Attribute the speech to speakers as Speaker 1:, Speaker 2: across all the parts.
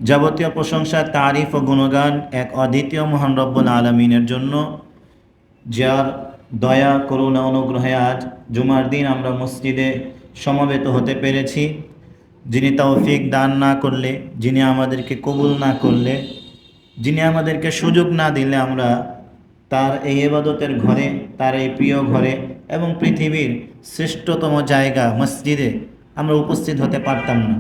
Speaker 1: যাবতীয় প্রশংসা, তারিফ ও গুণগান এক অদ্বিতীয় মহান রব্বুল আলামিনের জন্য, যার দয়া, করুণা, অনুগ্রহে আজ জুমার দিন আমরা মসজিদে সমবেত হতে পেরেছি। যিনি তৌফিক দান না করলে, যিনি আমাদেরকে কবুল না করলে, যিনি আমাদেরকে সুযোগ না দিলে আমরা তার এই ইবাদতের ঘরে, তার এই প্রিয় ঘরে এবং পৃথিবীর শ্রেষ্ঠতম জায়গা মসজিদে আমরা উপস্থিত হতে পারতাম না।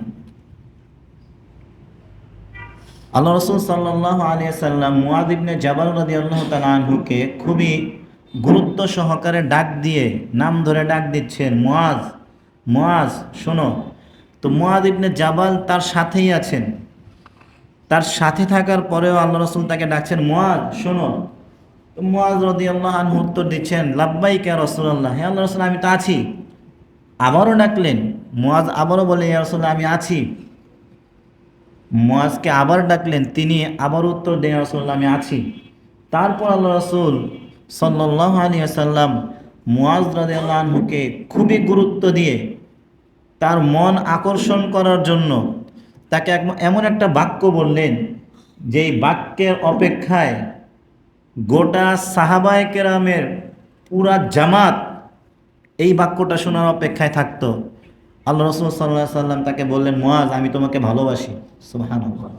Speaker 1: আল্লাহ রসুল সাল্লাল্লাহু আলাইহি সাল্লাম মুআয ইবনে জাবাল রাদিয়াল্লাহু তাআলা আনহুকে খুবই গুরুত্ব সহকারে ডাক দিয়ে নাম ধরে ডাক দিচ্ছেন, মুআয, মুআয শোনো। তো মুআয ইবনে জাবাল তার সাথেই আছেন। তার সাথে থাকার পরেও আল্লাহ রসুল তাকে ডাকছেন, মুআয শোনো। তো মুআয রাদিয়াল্লাহু আনহু উত্তর দিচ্ছেন, লাব্বাইকা ইয়া রাসূলুল্লাহ, হে আল্লাহ রসুল আমি তো আছি। আবারও ডাকলেন, মুআয আবারও বলে, ইয়া রাসূলুল্লাহ আমি আছি। মুআযকে আবার ডাকলেন, তিনি আবার উত্তর দেন, রাসূলুল্লাহ আমি আছি। তারপর আল্লাহ রাসূল সাল্লাল্লাহু আলাইহি ওয়াসাল্লাম মুআয রাদিয়াল্লাহু আনহুকে খুবই গুরুত্ব দিয়ে তার মন আকর্ষণ করার জন্য তাকে এমন একটা বাক্য বললেন, যেই বাক্যের অপেক্ষায় গোটা সাহাবায়ে কেরামের পুরা জামাত এই বাক্যটা শোনার অপেক্ষায় থাকতো। আল্লাহ রসুল সাল্লাল্লাহু আলাইহি সাল্লাম তাকে বললেন, মুআয আমি তোমাকে ভালোবাসি। সুবহানাল্লাহ।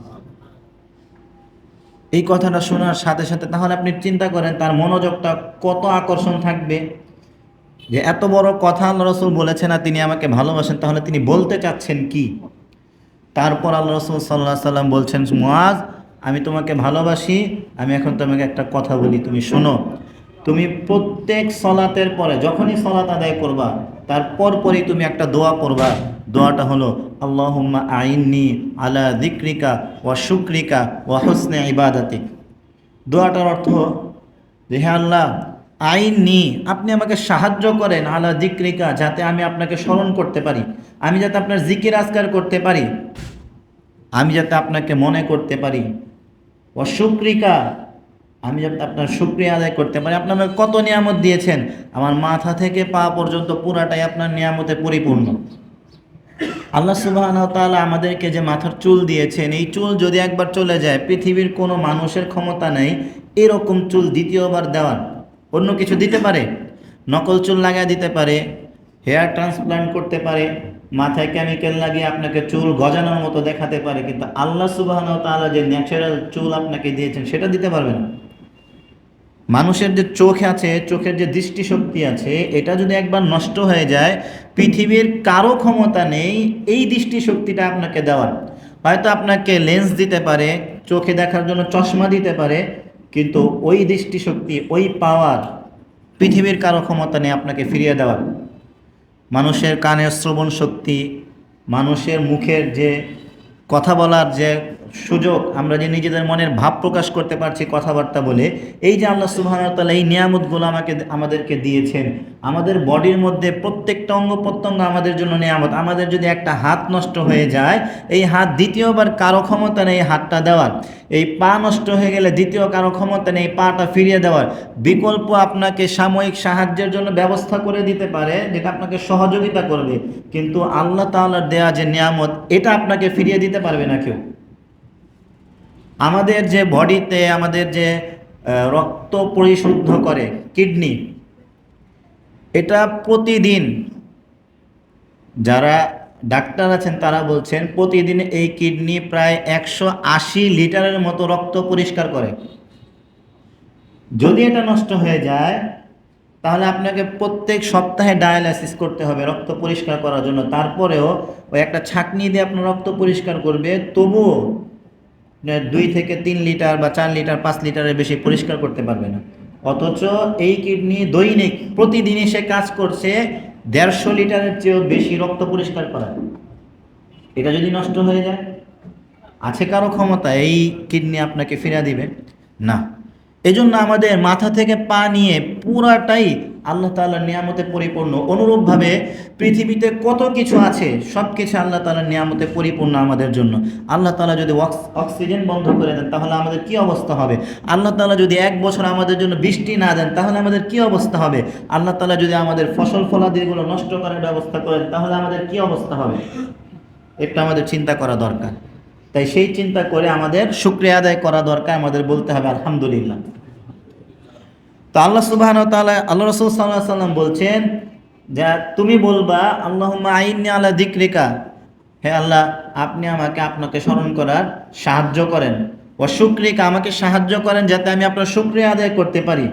Speaker 1: এই কথাটা শোনার সাথে সাথে তাহলে আপনি চিন্তা করেন তার মনোযোগটা কত আকর্ষণ থাকবে, যে এত বড় কথা আল্লাহ রসুল বলেছেন আর তিনি আমাকে ভালোবাসেন, তাহলে তিনি বলতে চাচ্ছেন কি। তারপর আল্লাহ রসুল সাল্লাল্লাহু আলাইহি সাল্লাম বলছেন, মুআয আমি তোমাকে ভালোবাসি, আমি এখন তোমাকে একটা কথা বলি, তুমি শোনো। তুমি প্রত্যেক সলাতের পরে, যখনই সলাত আদায় করবা তার পরপরই তুমি একটা দোয়া পড়বা। দোয়াটা হলো, আল্লাহুম্মা আইন্নি আলা যিকরিকা ওয়া শুকরিকা ওয়া হুসনি ইবাদাতিক। দোয়াটার অর্থ, যে হে আল্লাহ, আইন্নি আপনি আমাকে সাহায্য করেন, আলা যিকরিকা যাতে আমি আপনাকে স্মরণ করতে পারি, আমি যাতে আপনার জিকির আজকার করতে পারি, আমি যাতে আপনাকে মনে করতে পারি, ও শুকরিকা আমি যাতে আপনার শুকরিয়া আদায় করতে পারি। আপনি আমাকে কত নিয়ামত দিয়েছেন, আমার মাথা থেকে পা পর্যন্ত পুরাটাই আপনার নিয়ামতে পরিপূর্ণ। আল্লাহ সুবহানাহু ওয়া তাআলা আমাদেরকে যে মাথার চুল দিয়েছেন, এই চুল যদি একবার চলে যায়, পৃথিবীর কোনো মানুষের ক্ষমতা নেই এরকম চুল দ্বিতীয়বার দেওয়ার। অন্য কিছু দিতে পারে, নকল চুল লাগিয়ে দিতে পারে, হেয়ার ট্রান্সপ্লান্ট করতে পারে, মাথায় কেমিক্যাল লাগিয়ে আপনাকে চুল গজানোর মতো দেখাতে পারে, কিন্তু আল্লাহ সুবহানাহু ওয়া তাআলা যে ন্যাচারাল চুল আপনাকে দিয়েছেন সেটা দিতে পারবে না। মানুষের যে চোখ আছে, চোখের যে দৃষ্টিশক্তি আছে, এটা যদি একবার নষ্ট হয়ে যায়, পৃথিবীর কারো ক্ষমতা নেই এই দৃষ্টিশক্তিটা আপনাকে দেওয়ার। হয়তো আপনাকে লেন্স দিতে পারে, চোখে দেখার জন্য চশমা দিতে পারে, কিন্তু ওই দৃষ্টিশক্তি, ওই পাওয়ার পৃথিবীর কারো ক্ষমতা নেই আপনাকে ফিরিয়ে দেওয়ার। মানুষের কানের শ্রবণ শক্তি, মানুষের মুখের যে কথা বলার যে সুযোগ, আমরা যে নিজেদের মনের ভাব প্রকাশ করতে পারছি কথাবার্তা বলে, এই যে আল্লাহ সুবহানাহু ওয়া তাআলা এই নিয়ামতগুলো আমাদেরকে দিয়েছেন। আমাদের বডির মধ্যে প্রত্যেকটা অঙ্গ প্রত্যঙ্গ আমাদের জন্য নিয়ামত। আমাদের যদি একটা হাত নষ্ট হয়ে যায়, এই হাত দ্বিতীয়বার কারো ক্ষমতা নেই হাতটা দেওয়ার। এই পা নষ্ট হয়ে গেলে দ্বিতীয় কারো ক্ষমতা নেই পাটা ফিরিয়ে দেওয়ার। বিকল্প আপনাকে সাময়িক সাহায্যের জন্য ব্যবস্থা করে দিতে পারে, যেটা আপনাকে সহযোগিতা করবে, কিন্তু আল্লাহ তাআলার দেয়া যে নিয়ামত, এটা আপনাকে ফিরিয়ে দিতে পারবে না কেউ। আমাদের যে বডিতে, আমাদের যে রক্ত পরিশুদ্ধ করে কিডনি, এটা প্রতিদিন, যারা ডাক্তার আছেন তারা বলছেন প্রতিদিন এই কিডনি প্রায় 180 লিটারের মতো রক্ত পরিষ্কার করে। যদি এটা নষ্ট হয়ে যায়, তাহলে আপনাকে প্রত্যেক সপ্তাহে ডায়ালাইসিস করতে হবে রক্ত পরিষ্কার করার জন্য। তারপরেও ওই একটা ছাঁকনি দিয়ে আপনার রক্ত পরিষ্কার করবে, তবুও 2 থেকে 3 লিটার বা 4 লিটার 5 লিটারের বেশি পরিষ্কার করতে পারবে না। অথচ এই কিডনি দৈনিক প্রতিদিনই সে কাজ করছে 150 লিটারের চেয়েও বেশি রক্ত পরিষ্কার করা। এটা যদি নষ্ট হয়ে যায়, আছে কারো ক্ষমতা এই কিডনি আপনাকে ফিরিয়ে দিবে? না। এজন্য আমাদের মাথা থেকে পা নিয়ে পুরাটাই আল্লাহ তাআলার নিয়ামতে পরিপূর্ণ। অনুরূপভাবে পৃথিবীতে কত কিছু আছে, সব কিছু আল্লাহ তাআলার নিয়ামতে পরিপূর্ণ আমাদের জন্য। আল্লাহ তাআলা যদি অক্সিজেন বন্ধ করে দেন তাহলে আমাদের কি অবস্থা হবে? আল্লাহ তাআলা যদি 1 বছর আমাদের জন্য বৃষ্টি না দেন তাহলে আমাদের কি অবস্থা হবে? আল্লাহ তাআলা যদি আমাদের ফসল ফলাদিগুলো নষ্ট করার ব্যবস্থা করেন তাহলে আমাদের কি অবস্থা হবে? এটা আমাদের চিন্তা করা দরকার। তাই সেই চিন্তা করে আমাদের শুকরিয়া আদায় করা দরকার, আমাদের বলতে হবে আলহামদুলিল্লাহ। তো আল্লাহ সুবহানাহু ওয়া তাআলা, আল্লাহ রাসূল সাল্লাল্লাহু আলাইহি ওয়াসাল্লাম বলছেন যে তুমি বলবা আল্লাহুম্মা আইন্নি আলা যিকরিকা, হে আল্লাহ আপনি আমাকে আপনাকে স্মরণ করার সাহায্য করেন, ওয়া শুকরিকা আমাকে সাহায্য করেন যাতে আমি আপনার শুকরিয়া আদায় করতে পারি,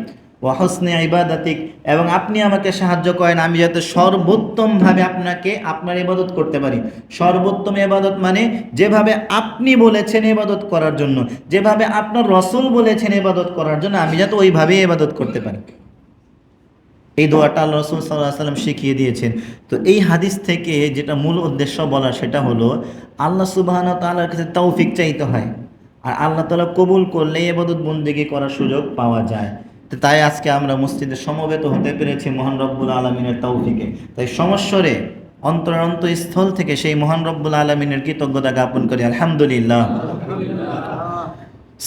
Speaker 1: ওয়া হুসনি ইবাদাতিক এবং আপনি আমাকে সাহায্য করেন আমি যাতে সর্বোত্তমভাবে আপনাকে আপনার ইবাদত করতে পারি। সর্বোত্তম ইবাদত মানে যেভাবে আপনি বলেছেন ইবাদত করার জন্য, যেভাবে আপনার রাসূল বলেছেন ইবাদত করার জন্য, আমি যাতে ওইভাবেই ইবাদত করতে পারি। এই দোয়াটা আল্লাহ রাসূল সাল্লাল্লাহু আলাইহি ওয়াসাল্লাম শিখিয়ে দিয়েছেন। তো এই হাদিস থেকে যেটা মূল উদ্দেশ্য বলার সেটা হলো আল্লাহ সুবহানাহু ওয়া তাআলার কাছে তৌফিক চাইতে হয়, আর আল্লাহ তাআলা কবুল করলে ইবাদত বন্দেগী করার সুযোগ পাওয়া যায়। তো তাই আজকে আমরা মসজিদে সমবেত হতে পেরেছি মহান রব্বুল আলামিনের তৌফিকে। তাই সমস্বরে অন্তরস্থল থেকে সেই মহান রব্বুল আলামিনের কৃতজ্ঞতা জ্ঞাপন করি আলহামদুলিল্লাহ।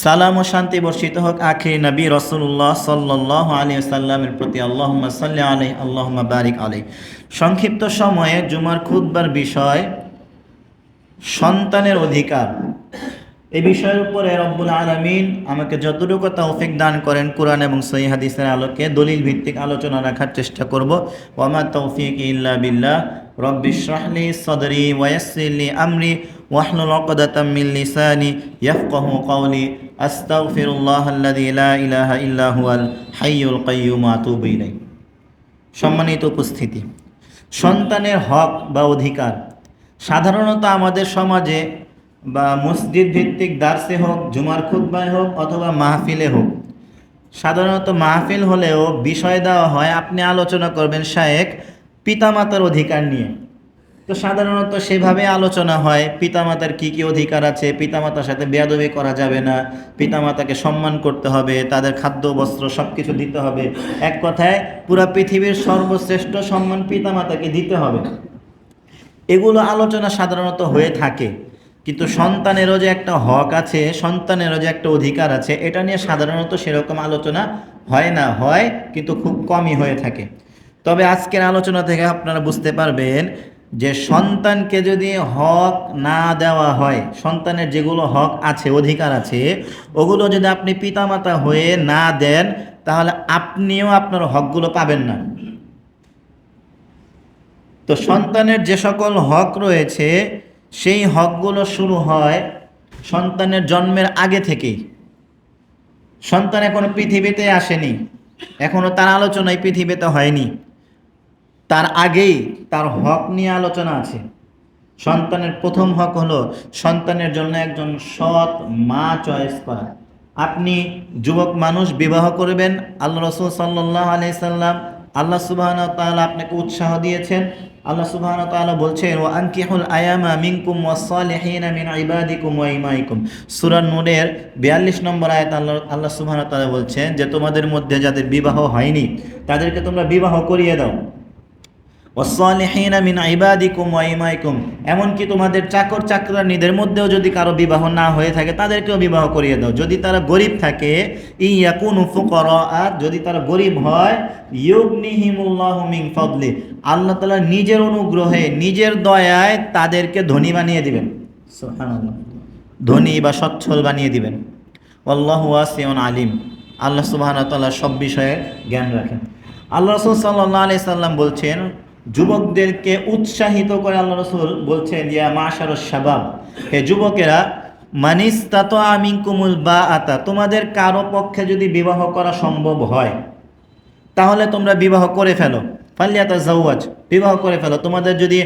Speaker 1: সালাম ও শান্তি বর্ষিত হোক আখির নবী রাসূলুল্লাহ সাল্লাল্লাহু আলাইহি ওয়াসাল্লামের প্রতি, আল্লাহুম্মা সাল্লি আলাইহি আল্লাহুম্মা বারিক আলাইহি। সংক্ষিপ্ত সময়ে জুমার খুতবার বিষয় সন্তানের অধিকার। এই বিষয়ের উপরে রব্বুল আলামিন আমাকে যতটুকু তৌফিক দান করেন কোরআন এবং সহিহ হাদিসের আলোকে দলিল ভিত্তিক আলোচনা রাখার চেষ্টা করব। ওয়া মা তৌফিক ইল্লা বিল্লাহ। রব্বিশ ইশরাহ লি সাদরি ওয়া ইয়াসসির লি আমরি ওয়াহলুল উকদাতাম মিন লিসানি ইয়াফকাহু কওলি। আস্তাগফিরুল্লাহাল্লাযী লা ইলাহা ইল্লা হুয়াল হাইয়ুল কাইয়্যুম ওয়া আতুবু ইলাইহি। সম্মানিত উপস্থিতি, সন্তানের হক বা অধিকার সাধারণত আমাদের সমাজে বা মসজিদ ভিত্তিক দার্সে হোক, জুমার খুতবায় হোক অথবা মাহফিলে হোক, সাধারণত মাহফিল হলেও বিষয় দেওয়া হয় আপনি আলোচনা করবেন শায়েখ পিতামাতার অধিকার নিয়ে। তো সাধারণত সেভাবে আলোচনা হয় পিতামাতার কি কি অধিকার আছে, পিতামাতার সাথে বেয়াদবি করা যাবে না, পিতামাতাকে সম্মান করতে হবে, তাদের খাদ্য বস্ত্র সব কিছু দিতে হবে। এক কথায় পুরা পৃথিবীর সর্বশ্রেষ্ঠ সম্মান পিতামাতাকে দিতে হবে। এগুলো আলোচনা সাধারণত হয়ে থাকে, কিন্তু সন্তানেরও যে একটা হক আছে, সন্তানেরও যে একটা অধিকার আছে, এটা নিয়ে সাধারণত সেরকম আলোচনা হয় না, হয় কিন্তু খুব কমই হয়ে থাকে। তবে আজকের আলোচনা থেকে আপনারা বুঝতে পারবেন যে সন্তানকে যদি হক না দেওয়া হয়, সন্তানের যেগুলো হক আছে, অধিকার আছে, ওগুলো যদি আপনি পিতামাতা হয়ে না দেন তাহলে আপনিও আপনার হকগুলো পাবেন না। তো সন্তানের যে সকল হক রয়েছে সেই হকগুলো শুরু হয় সন্তানের জন্মের আগে থেকেই। সন্তান এখনো পৃথিবীতে আসেনি, এখনো তার আলোচনায় পৃথিবীতে হয়নি, তার আগেই তার হক নিয়ে আলোচনা আছে। সন্তানের প্রথম হক হলো সন্তানের জন্য একজন সৎ মা চয়েস করা। আপনি যুবক মানুষ বিবাহ করবেন, আল্লাহ রাসূল সাল্লাল্লাহু আলাইহি সাল্লাম, আল্লাহ সুবহানাহু ওয়া তাআলা আপনাকে উৎসাহ দিয়েছেন। আল্লাহ সুবহানাহু ওয়া তাআলা বলছেন ওয়া আনকিহুল আয়ামা মিনকুম ওয়াস-সালিহিনা মিন ইবাদিকুম ওয়া ইমাইকুম। সূরা নূরের 42 নম্বর আয়াত আল্লাহ সুবহানাহু ওয়া তাআলা বলছেন যে তোমাদের মধ্যে যাদের বিবাহ হয়নি তাদেরকে তোমরা বিবাহ করিয়ে দাও। ওয়াস-সালিহিনা মিন ইবাদিকুম ওয়া ইমাইকুম, এমনকি তোমাদের চাকর চাকরানীদের মধ্যেও যদি কারো বিবাহ না হয়ে থাকে তাদেরকেও বিবাহ করিয়ে দাও। যদি তারা গরিব থাকে, ইয়াকুনু ফুকারা, যদি তারা গরিব হয়, ইউগনিহিমুল্লাহু মিন ফাদলি, আল্লাহ তাআলা নিজের অনুগ্রহে নিজের দয়ায় তাদেরকে ধনী বানিয়ে দিবেন। সুবহানাল্লাহ, ধনী বা সচ্ছল বানিয়ে দিবেন। আল্লাহু ওয়াসিউন আলিম, আল্লাহ সুবহানাহু ওয়া তাআলা সব বিষয়ে জ্ঞান রাখেন। আল্লাহ রাসূল সাল্লাল্লাহু আলাইহি সাল্লাম বলছেন, যুবকদেরকে উৎসাহিত করে আল্লাহ রাসূল বলছেন ইয়া মাশারুশ শাবাব, হে যুবকেরা, মানিস্তাতা মিনকুমুল বাআতা, তোমাদের কারো পক্ষে যদি বিবাহ করা সম্ভব হয় তাহলে তোমরা বিবাহ করে ফেলো। ফালিয়াতাজাওয়াজ, বিবাহ করে ফেলো। তোমাদের যদি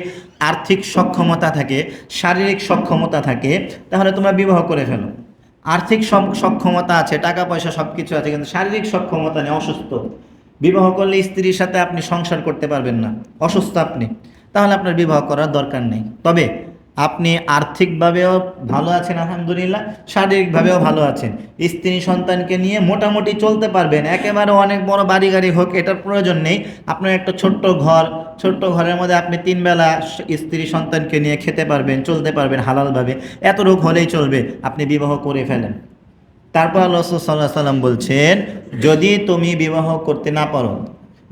Speaker 1: আর্থিক সক্ষমতা থাকে, শারীরিক সক্ষমতা থাকে তাহলে তোমরা বিবাহ করে ফেলো। আর্থিক সক্ষমতা আছে, টাকা পয়সা সব কিছু আছে, কিন্তু শারীরিক সক্ষমতা নেই, অসুস্থ, বিবাহ করলে স্ত্রীর সাথে আপনি সংসার করতে পারবেন না, অসুস্থ আপনি, তাহলে আপনার বিবাহ করার দরকার নেই। তবে আপনি আর্থিকভাবেও ভালো আছেন আলহামদুলিল্লাহ, শারীরিকভাবেও ভালো আছেন, স্ত্রী সন্তানকে নিয়ে মোটামুটি চলতে পারবেন, একেবারে অনেক বড় বাড়ি গাড়ি হোক এটার প্রয়োজন নেই, আপনার একটা ছোট্ট ঘর, ছোট্ট ঘরের মধ্যে আপনি 3 বেলা স্ত্রী সন্তানকে নিয়ে খেতে পারবেন, চলতে পারবেন হালালভাবে, এতটুকু হলেই চলবে, আপনি বিবাহ করে ফেলেন। তারপর আল্লাহ রাসূল সাল্লাল্লাহু আলাইহি সাল্লাম বলছেন যদি তুমি বিবাহ করতে না পারো,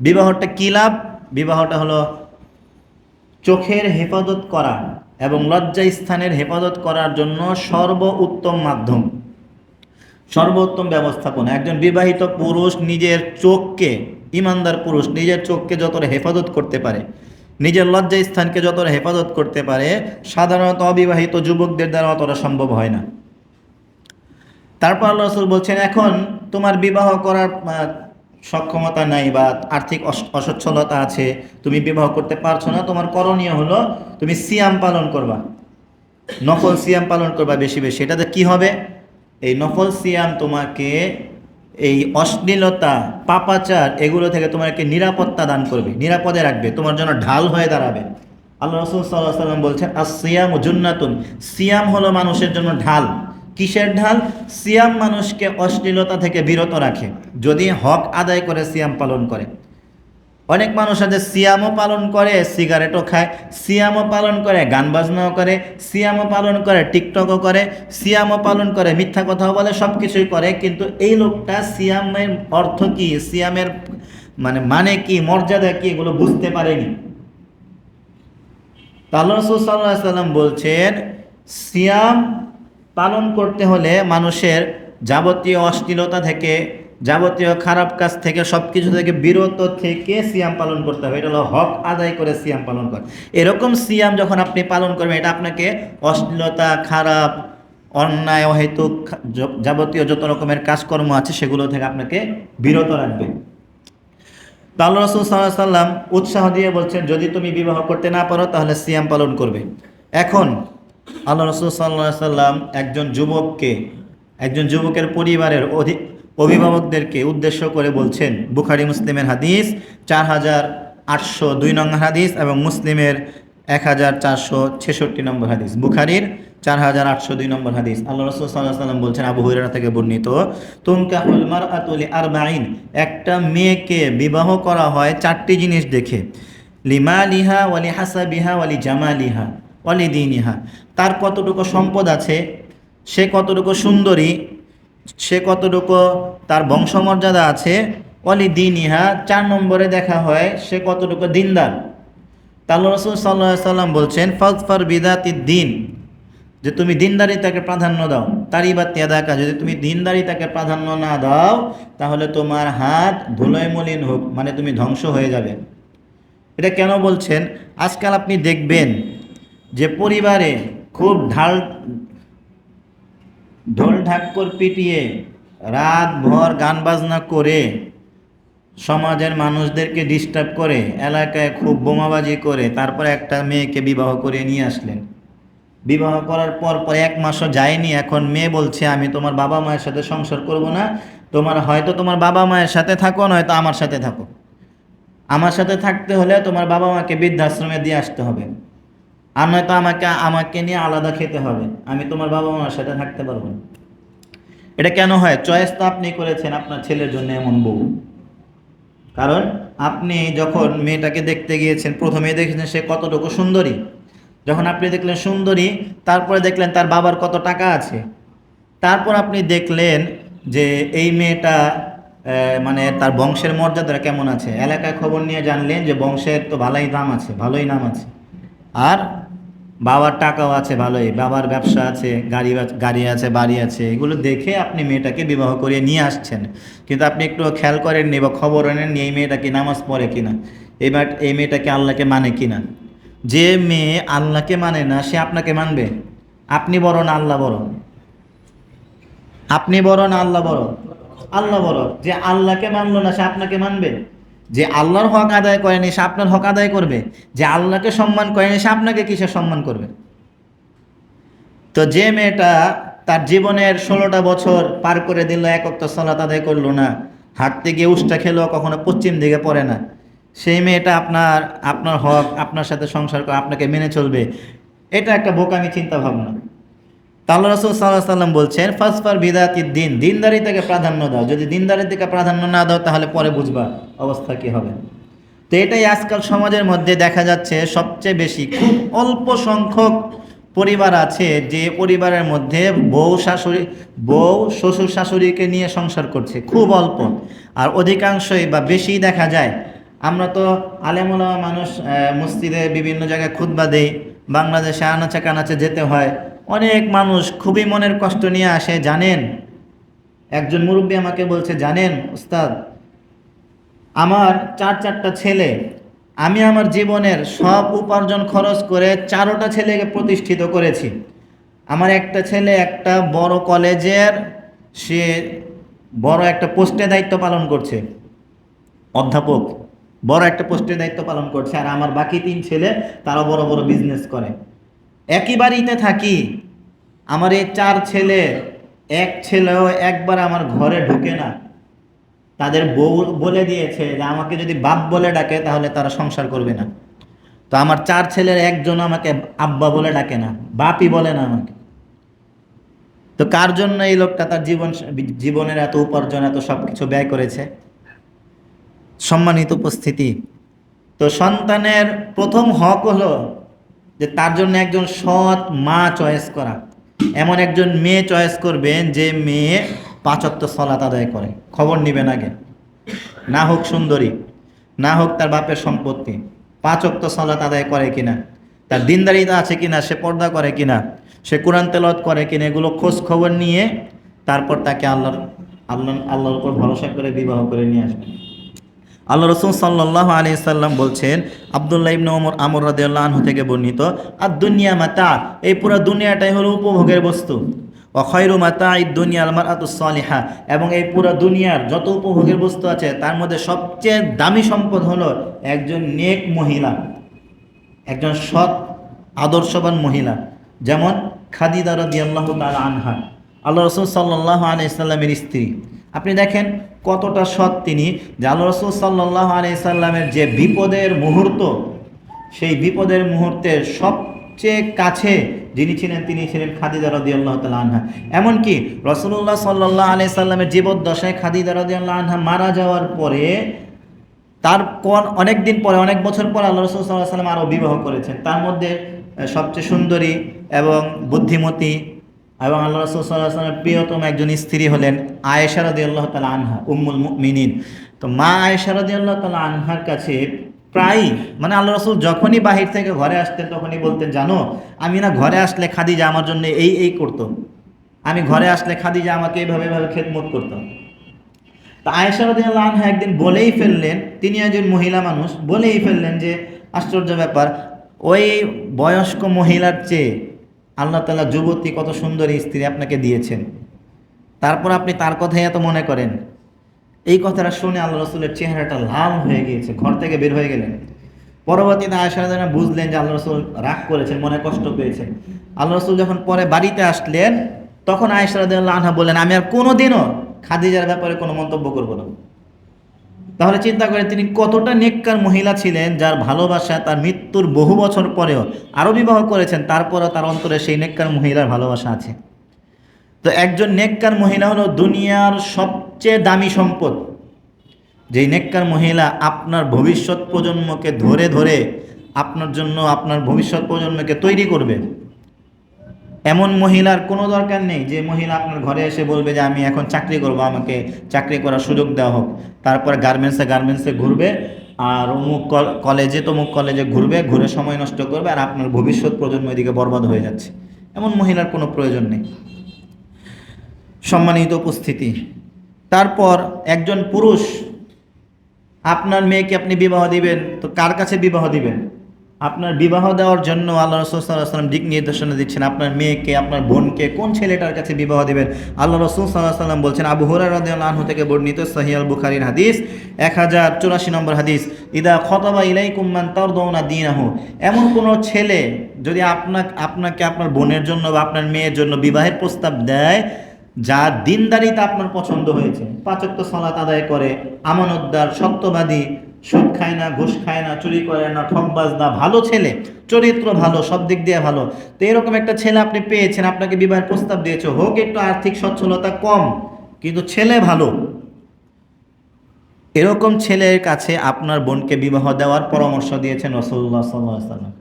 Speaker 1: বিবাহটা কী লাভ? বিবাহটা হলো চোখের হেফাজত করা, এবং লজ্জা স্থানের হেফাজত করার জন্য সর্বোত্তম মাধ্যম, সর্বোত্তম ব্যবস্থাপনা। একজন বিবাহিত পুরুষ নিজের চোখকে, ইমানদার পুরুষ নিজের চোখকে যতটা হেফাজত করতে পারে, নিজের লজ্জা স্থানকে যতটা হেফাজত করতে পারে, সাধারণত অবিবাহিত যুবকদের দ্বারা অতটা সম্ভব হয় না। তারপর আল্লাহ রাসূল বলছেন, এখন তোমার বিবাহ করার সক্ষমতা নাই বা আর্থিক অসচ্ছলতা আছে, তুমি বিবাহ করতে পারছো না, তোমার করণীয় হলো তুমি সিয়াম পালন করবা, নফল সিয়াম পালন করবা বেশি বেশি। এটাতে কি হবে? এই নফল সিয়াম তোমাকে এই অশ্লীলতা, পাপাচার এগুলো থেকে তোমাকে নিরাপত্তা দান করবে, নিরাপদে রাখবে, তোমার জন্য ঢাল হয়ে দাঁড়াবে। আল্লাহ রাসূল সাল্লাল্লাহু আলাইহি ওয়াসাল্লাম বলছেন, সিয়াম জুন্নাতুন, সিয়াম হলো মানুষের জন্য ঢাল। কিসের ঢাল? সিয়াম মানুষকে অশ্লীলতা থেকে বিরত রাখে, যদি হক আদায় করে সিয়াম পালন করে। অনেক মানুষ আছে সিয়ামও পালন করে, সিগারেটও খায়, সিয়ামও পালন করে, গান বাজনাও করে, সিয়ামও পালন করে, টিকটকও করে, সিয়ামও পালন করে, মিথ্যা কথাও বলে, সব কিছুই করে, কিন্তু এই লোকটা সিয়ামের অর্থ কি, সিয়ামের মানে কি, মর্যাদা কি, এগুলো বুঝতে পারেনি। আল্লাহ রাসূল সাল্লাল্লাহু আলাইহি ওয়াসাল্লাম বলছেন, সিয়াম পালন করতে হলে মানুষের যাবতীয় অশ্লীলতা থেকে, যাবতীয় খারাপ কাজ থেকে, সব কিছু থেকে বিরত থেকে সিয়াম পালন করতে হবে। এটা হলো হক আদায় করে সিয়াম পালন করা। এরকম সিয়াম যখন আপনি পালন করবেন, এটা আপনাকে অশ্লীলতা, খারাপ, অন্যায়, অহেতুক যাবতীয় যত রকমের কাজকর্ম আছে সেগুলো থেকে আপনাকে বিরত রাখবে। আল্লাহ রাসূল সাল্লাল্লাহু আলাইহি সাল্লাম উৎসাহ দিয়ে বলছেন, যদি তুমি বিবাহ করতে না পারো তাহলে সিয়াম পালন করবে। এখন আল্লাহ রাসূল সাল্লাল্লাহু আলাইহি সাল্লাম একজন যুবকের পরিবারের অভিভাবকদেরকে উদ্দেশ্য করে বলছেন, বুখারী মুসলিমের হাদিস 4802 নম্বর হাদিস এবং মুসলিমের 1466 নম্বর হাদিস, বুখারীর 4802 নম্বর হাদিস। আল্লাহ রাসূল সাল্লাল্লাহু আলাইহি সাল্লাম বলছেন, আবু হুরায়রা থেকে বর্ণিত, তুনকাহুল মারআতু লিআরবাঈন, একটা মেয়েকে বিবাহ করা হয় 4টি জিনিস দেখে, লিমালিহা ওয়া লিহাসাবিহা ওয়া লিজামালিহা ওয়া লিদীনিহা, তার কতটুকু সম্পদ আছে, সে কতটুকু সুন্দরী, সে কতটুকু তার বংশমর্যাদা আছে, ওয়া লিদীনিহা 4 নম্বরে দেখা হয় সে কতটুকু দিনদার। আল্লাহ রাসূল সাল্লাল্লাহু আলাইহি সাল্লাম বলছেন, ফাজফার বিদাতিদ দ্বীন, যে তুমি দিনদারিতাকে প্রাধান্য দাও। তারিবাত ইয়াদাকা, যদি তুমি দিনদারিতাকে প্রাধান্য না দাও তাহলে তোমার হাত ধুলোয় মলিন হোক, মানে তুমি ধ্বংস হয়ে যাবে। এটা কেন বলছেন? আজকাল আপনি দেখবেন যে পরিবারে খুব ঢোল ঢাক্কর পিটিয়ে রাত ভর গান বাজনা করে সমাজের মানুষদেরকে ডিস্টার্ব করে, এলাকায় খুব বোমাবাজি করে তারপরে একটা মেয়েকে বিবাহ করে নিয়ে আসলেন। বিবাহ করার পর 1 মাসও যায়নি, এখন মেয়ে বলছে, আমি তোমার বাবা মায়ের সাথে সংসার করব না, হয়তো তোমার বাবা মায়ের সাথে থাকো, নয়তো আমার সাথে থাকো। আমার সাথে থাকতে হলে তোমার বাবা মাকে বৃদ্ধাশ্রমে দিয়ে আসতে হবে, আর নয়তো আমাকে নিয়ে আলাদা খেতে হবে, আমি তোমার বাবা মার সাথে থাকতে পারবো না। এটা কেন হয়? চয়েস তো আপনি করেছেন আপনার ছেলের জন্য এমন বউ। কারণ আপনি যখন মেয়েটাকে দেখতে গিয়েছেন, প্রথমে দেখেছেন সে কতটুকু সুন্দরী, যখন আপনি দেখলেন সুন্দরী, তারপরে দেখলেন তার বাবার কত টাকা আছে, তারপর আপনি দেখলেন যে এই মেয়েটা মানে তার বংশের মর্যাদা কেমন আছে, এলাকায় খবর নিয়ে জানলেন যে বংশের তো ভালোই দাম আছে, ভালোই নাম আছে, আর বাবার টাকাও আছে ভালোই, বাবার ব্যবসা আছে, গাড়ি আছে, বাড়ি আছে, এগুলো দেখে আপনি মেয়েটাকে বিবাহ করিয়ে নিয়ে আসছেন। কিন্তু আপনি একটু খেয়াল করেননি বা খবর আনেননি এই মেয়েটা কি নামাজ পড়ে কিনা, এই মেয়েটাকে আল্লাহকে মানে কিনা। যে মেয়ে আল্লাহকে মানে না সে আপনাকে মানবে? আপনি বড় না আল্লাহ বড়? আপনি বড় না আল্লাহ বড়? আল্লাহ বড়। যে আল্লাহকে মানলো না সে আপনাকে মানবে? যে আল্লাহর হক আদায় করেনি সে আপনার হক আদায় করবে? যে আল্লাহকে সম্মান করেনি সে আপনাকে কিসে সম্মান করবে? তো যে মেয়েটা তার জীবনের 16টা বছর পার করে দিল, 1 ওয়াক্ত সালাত আদায় করলো না, হাঁটতে গিয়ে উষ্টা খেলো, কখনো পশ্চিম দিকে পড়ে না, সেই মেয়েটা আপনার হক, আপনার সাথে সংসার করে আপনাকে মেনে চলবে? এটা একটা বোকামি চিন্তা ভাবনা। আল্লাহ রাসূল সাল্লাল্লাহু আলাইহি সাল্লাম বলছেন, ফাসফার বিদাতিদ দ্বীন, দিনদারিতাকে প্রাধান্য দাও। যদি দিনদারিতাকে প্রাধান্য না দাও তাহলে পরে বুঝবা অবস্থা কি হবে। তো এটাই আজকাল সমাজের মধ্যে দেখা যাচ্ছে সবচেয়ে বেশি। খুব অল্প সংখ্যক পরিবার আছে যে পরিবারের মধ্যে বউ শ্বশুর শাশুড়িকে নিয়ে সংসার করছে, খুব অল্প। আর অধিকাংশই বা বেশি দেখা যায়, আমরা তো আলেম ওলামা মানুষ, মসজিদে বিভিন্ন জায়গায় খুতবা দেই, বাংলাদেশে আনাচে কানাচে যেতে হয়, অনেক মানুষ খুবই মনের কষ্ট নিয়ে আসে। জানেন, একজন মুরব্বী আমাকে বলছে, জানেন উস্তাদ, আমার চারটা ছেলে, আমি আমার জীবনের সব উপার্জন খরচ করে 4টা ছেলেকে প্রতিষ্ঠিত করেছি। আমার একটা ছেলে একটা বড় কলেজের, সে বড় একটা পোস্টে দায়িত্ব পালন করছে, অধ্যাপক, বড় একটা পোস্টে দায়িত্ব পালন করছে। আর আমার বাকি 3 ছেলে তারা বড় বড় বিজনেস করে। একই বাড়িতে থাকি, আমার এই 4 ছেলে, এক ছেলেও একবার আমার ঘরে ঢুকে না। তাদের বউ বলে দিয়েছে যে আমাকে যদি বাপ বলে ডাকে তাহলে তারা সংসার করবে না। তো আমার 4 ছেলের একজন আমাকে আব্বা বলে ডাকে না, বাপই বলে না আমাকে। তো কার জন্য এই লোকটা তার জীবনের এত উপার্জন, এত সব কিছু ব্যয় করেছে? সম্মানিত উপস্থিতি, তো সন্তানের প্রথম হক হলো যে তার জন্য একজন সৎ মা চয়েস করা। এমন একজন মেয়ে চয়েস করবেন যে মেয়ে 5 ওয়াক্ত সালাত আদায় করে। খবর নেবেন আগে, না হোক সুন্দরী, না হোক তার বাপের সম্পত্তি, 5 ওয়াক্ত সালাত আদায় করে কিনা, তার দিনদারিতা আছে কিনা, সে পর্দা করে কিনা, সে কোরআন তেলাওয়াত করে কিনা, এগুলো খোঁজ খবর নিয়ে তারপর তাকে আল্লাহর উপর ভরসা করে বিবাহ করে নিয়ে আসবেন। আল্লাহ রসুল সাল্লাল্লাহু আলাইহি সাল্লাম বলছেন, আব্দুল্লাহ ইবনে আমর রাদিয়াল্লাহু আনহু থেকে বর্ণিত, আর দুনিয়া মাতা, এই পুরো দুনিয়াটাই হলো উপভোগের বস্তু। ওয়া খায়রু মাতা'id দুনিয়া আল মারআতুস সালিহা, এবং এই পুরো দুনিয়ার যত উপভোগের বস্তু আছে তার মধ্যে সবচেয়ে দামি সম্পদ হলো একজন নেক মহিলা, একজন সৎ আদর্শবান মহিলা, যেমন খাদিজা রাদিয়াল্লাহু তাআলা আনহা, আল্লাহ রসুল সাল্লাল্লাহু আলাইহি সাল্লামের স্ত্রী। আপনি দেখেন কতটা সৎ তিনি, যে আল্লাহ রসুল সাল্লাল্লাহু আলাইহি সাল্লামের যে বিপদের মুহূর্ত, সেই বিপদের মুহূর্তের সবচেয়ে কাছে যিনি ছিলেন তিনি ছিলেন খাদিজা রাদিয়াল্লাহু তাআলা আনহা। এমনকি রাসূলুল্লাহ সাল্লাল্লাহু আলাইহি সাল্লামের জীবদ্দশায় খাদিজা রাদিয়াল্লাহু আনহা মারা যাওয়ার পরে, তার অনেক দিন পরে, অনেক বছর পরে আল্লাহ রাসূল সাল্লাল্লাহু আলাইহি সাল্লাম আরও বিবাহ করেছেন। তার মধ্যে সবচেয়ে সুন্দরী এবং বুদ্ধিমতী এবং আল্লাহ রাসূল সাল্লাল্লাহু আলাইহি ওয়াসাল্লামের প্রিয়তম একজন স্ত্রী হলেন আয়েশা রাদিয়াল্লাহু তাআলা আনহা, উম্মুল মুমিনিন। তো মা আয়েশা রাদিয়াল্লাহু তাআলা আনহার কাছে প্রায়ই, মানে আল্লাহ রাসূল যখনই বাহির থেকে ঘরে আসতেন তখনই বলতেন, জানো আমি না ঘরে আসলে খাদিজা আমার জন্য এই করতো, আমি ঘরে আসলে খাদিজা আমাকে এইভাবে এইভাবে খেদমত করতো। তা আয়েশা রাদিয়াল্লাহু আনহা একদিন বলেই ফেললেন, তিনি একজন মহিলা মানুষ, বলেই ফেললেন যে আশ্চর্য ব্যাপার, ওই বয়স্ক মহিলার চেয়ে আল্লাহ তাআলা যুবতী কত সুন্দরী স্ত্রী আপনাকে দিয়েছেন, তারপর আপনি তার কথাই এত মনে করেন। এই কথাটা শুনে আল্লাহ রসুলের চেহারাটা লাল হয়ে গিয়েছে, ঘর থেকে বের হয়ে গেলেন। পরবর্তীতে আয়েশা রাদিয়াল্লাহু আনহা বুঝলেন যে আল্লাহ রসুল রাগ করেছেন, মনে কষ্ট পেয়েছেন। আল্লাহ রসুল যখন পরে বাড়িতে আসলেন তখন আয়েশা রাদিয়াল্লাহু আনহা বললেন, আমি আর কোনোদিনও খাদিজার ব্যাপারে কোনো মন্তব্য করব না। তাহলে চিন্তা করেন তিনি কতটা নেককার মহিলা ছিলেন, যার ভালোবাসা তার মৃত্যুর বহু বছর পরেও আরও বিবাহ করেছেন, তারপরেও তার অন্তরে সেই নেককার মহিলার ভালোবাসা আছে। তো একজন নেককার মহিলা হলো দুনিয়ার সবচেয়ে দামি সম্পদ। যেই নেককার মহিলা আপনার ভবিষ্যৎ প্রজন্মকে ধরে ধরে আপনার জন্য আপনার ভবিষ্যৎ প্রজন্মকে তৈরি করবে, এমন মহিলার কোনো দরকার নেই যে মহিলা আপনার ঘরে এসে বলবে যে আমি এখন চাকরি করব, আমাকে চাকরি করার সুযোগ দেওয়া হোক, তারপর গার্মেন্টসে ঘুরবে, আর অমুক তমুক কলেজে ঘুরবে, ঘুরে সময় নষ্ট করবে, আর আপনার ভবিষ্যৎ প্রজন্ম এদিকে বরবাদ হয়ে যাচ্ছে। এমন মহিলার কোনো প্রয়োজন নেই। সম্মানিত উপস্থিতি, তারপর একজন পুরুষ, আপনার মেয়েকে আপনি বিবাহ দিবেন, তো কার কাছে বিবাহ দিবেন? আপনার বিবাহ দেওয়ার জন্য আল্লাহ রাসূল সাল্লাল্লাহু আলাইহি ওয়াসাল্লাম দিক নির্দেশনা দিচ্ছেন, আপনার মেয়েকে, আপনার বোনকে কোন ছেলেটার কাছে বিবাহ দিবেন। আল্লাহ রাসূল সাল্লাল্লাহু আলাইহি ওয়াসাল্লাম বলছেন, আবু হুরায়রা রাদিয়াল্লাহু আনহু থেকে বর্ণিত, সহিহ আল বুখারীর হাদিস 1084 নম্বর হাদিস, ইদা খতাবা ইলাইকুম মান তারদাউনা দীনাহু, এমন কোনো ছেলে যদি আপনাকে আপনার বোনের জন্য বা আপনার মেয়ের জন্য বিবাহের প্রস্তাব দেয়, যার দিনদারিতা আপনার পছন্দ হয়েছে, 5 ওয়াক্ত সালাত আদায় করে, আমানতদার, সত্যবাদী, সুদ খায় না, ঘুষ খায় না, চুরি করে না, ঠকবাজ না, ভালো ছেলে, চরিত্র ভালো, সব দিক দিয়ে ভালো, তো এরকম একটা ছেলে আপনি পেয়েছেন, আপনাকে বিবাহের প্রস্তাব দিয়েছে, হোক একটু আর্থিক সচ্ছলতা কম কিন্তু ছেলে ভালো, এরকম ছেলের কাছে আপনার বোনকে বিবাহ দেওয়ার পরামর্শ দিয়েছেন রাসূলুল্লাহ সাল্লাল্লাহু আলাইহি ওয়াসাল্লাম।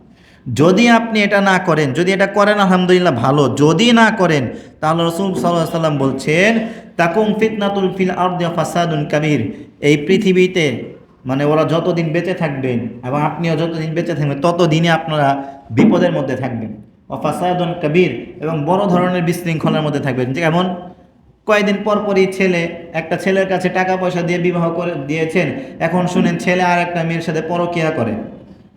Speaker 1: যদি আপনি এটা না করেন, যদি এটা করেন আলহামদুলিল্লাহ ভালো, যদি না করেন তাহলে রাসূল সাল্লাল্লাহু আলাইহি ওয়াসাল্লাম বলছেন, তাকুম ফিতনাতুল ফিল আরদি ফাসাদুন কাবীর, এই পৃথিবীতে মানে ওরা যতদিন বেঁচে থাকবেন এবং আপনিও যতদিন বেঁচে থাকবেন ততদিনে আপনারা বিপদের মধ্যে থাকবেন। ফাসাদুন কাবীর, এবং বড় ধরনের বিশৃঙ্খলার মধ্যে থাকবেন। যেমন কয়েকদিন পর পরই একটা ছেলের কাছে টাকা পয়সা দিয়ে বিবাহ করে দিয়েছেন, এখন শুনেন ছেলে আর একটা মেয়ের সাথে পরকীয়া করে,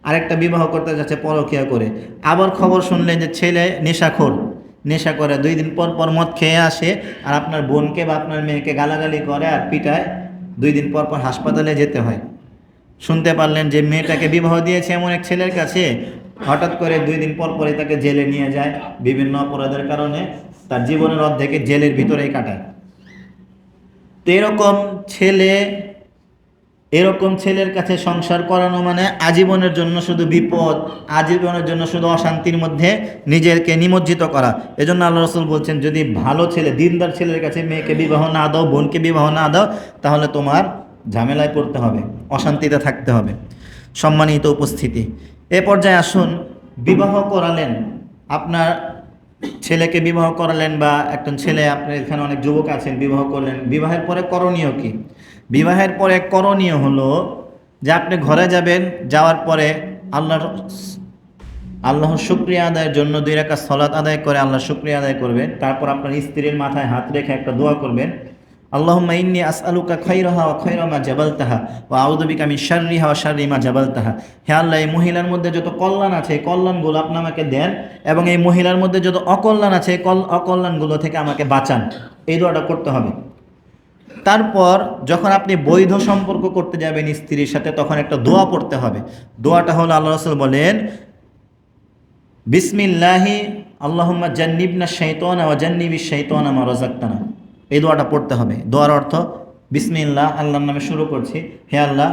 Speaker 1: আরেকটা বিবাহ করতে যাচ্ছে পরকীয়া করে। আবার খবর শুনলেন যে ছেলে নেশা করে, 2 দিন পর পর মদ খেয়ে আসে, আর আপনার বোনকে বা আপনার মেয়েকে গালাগালি করে আর পিটায়, 2 দিন পর পর হাসপাতালে যেতে হয়। শুনতে পারলেন যে মেয়েটাকে বিবাহ দিয়েছে এমন এক ছেলের কাছে, হঠাৎ করে 2 দিন পর পরে তাকে জেলে নিয়ে যায় বিভিন্ন অপরাধের কারণে, তার জীবনের অর্ধেকে জেলের ভিতরেই কাটায়। তো এরকম ছেলের কাছে সংসার করানো মানে আজীবনের জন্য শুধু বিপদ, আজীবনের জন্য শুধু অশান্তির মধ্যে নিজেকে নিমজ্জিত করা। এজন্য আল্লাহ রাসূল বলছেন, যদি ভালো ছেলে, দিনদার ছেলের কাছে মেয়েকে বিবাহ না দাও, বোনকে বিবাহ না দাও, তাহলে তোমার ঝামেলায় পড়তে হবে, অশান্তিতে থাকতে হবে। সম্মানিত উপস্থিতি, এ পর্যায়ে আসুন, বিবাহ করালেন, আপনার ছেলেকে বিবাহ করালেন, বা একজন ছেলে, আপনার এখানে অনেক যুবক আছেন, বিবাহ করলেন। বিবাহের পরে করণীয় কি? বিবাহের পরে করণীয় হলো যে আপনি ঘরে যাবেন, যাওয়ার পরে আল্লাহর শুকরিয়া আদায়ের জন্য 2 রাকাত সালাত আদায় করে আল্লাহর শুকরিয়া আদায় করবেন। তারপর আপনার স্ত্রীর মাথায় হাত রেখে একটা দোয়া করবেন, আল্লাহুম্মা ইন্নী আসআলুকা খায়রাহা ওয়া খায়রা মা জাবালতাহা ওয়া আউযু বিকা মিন শাররিহা ওয়া শাররি মা জাবালতাহা। হে আল্লাহ, এই মহিলার মধ্যে যত কল্যাণ আছে এই কল্যাণগুলো আপনি আমাকে দেন, এবং এই মহিলার মধ্যে যত অকল্যাণ আছে এই অকল্যাণগুলো থেকে আমাকে বাঁচান। এই দোয়াটা করতে হবে। তারপর যখন আপনি বৈধ সম্পর্ক করতে যাবেন স্ত্রীর সাথে, তখন একটা দোয়া পড়তে হবে। দোয়াটা হলো, আল্লাহ রাসূল বলেন, বিসমিল্লাহি আল্লাহুম্মা জান্নিবনা শাইতানা ওয়া জান্নিবিশ শাইতানা মা রাযাকতানা। এই দোয়াটা পড়তে হবে। দোয়ার অর্থ, বিসমিল্লাহ, আল্লাহর নামে শুরু করছি, হে আল্লাহ,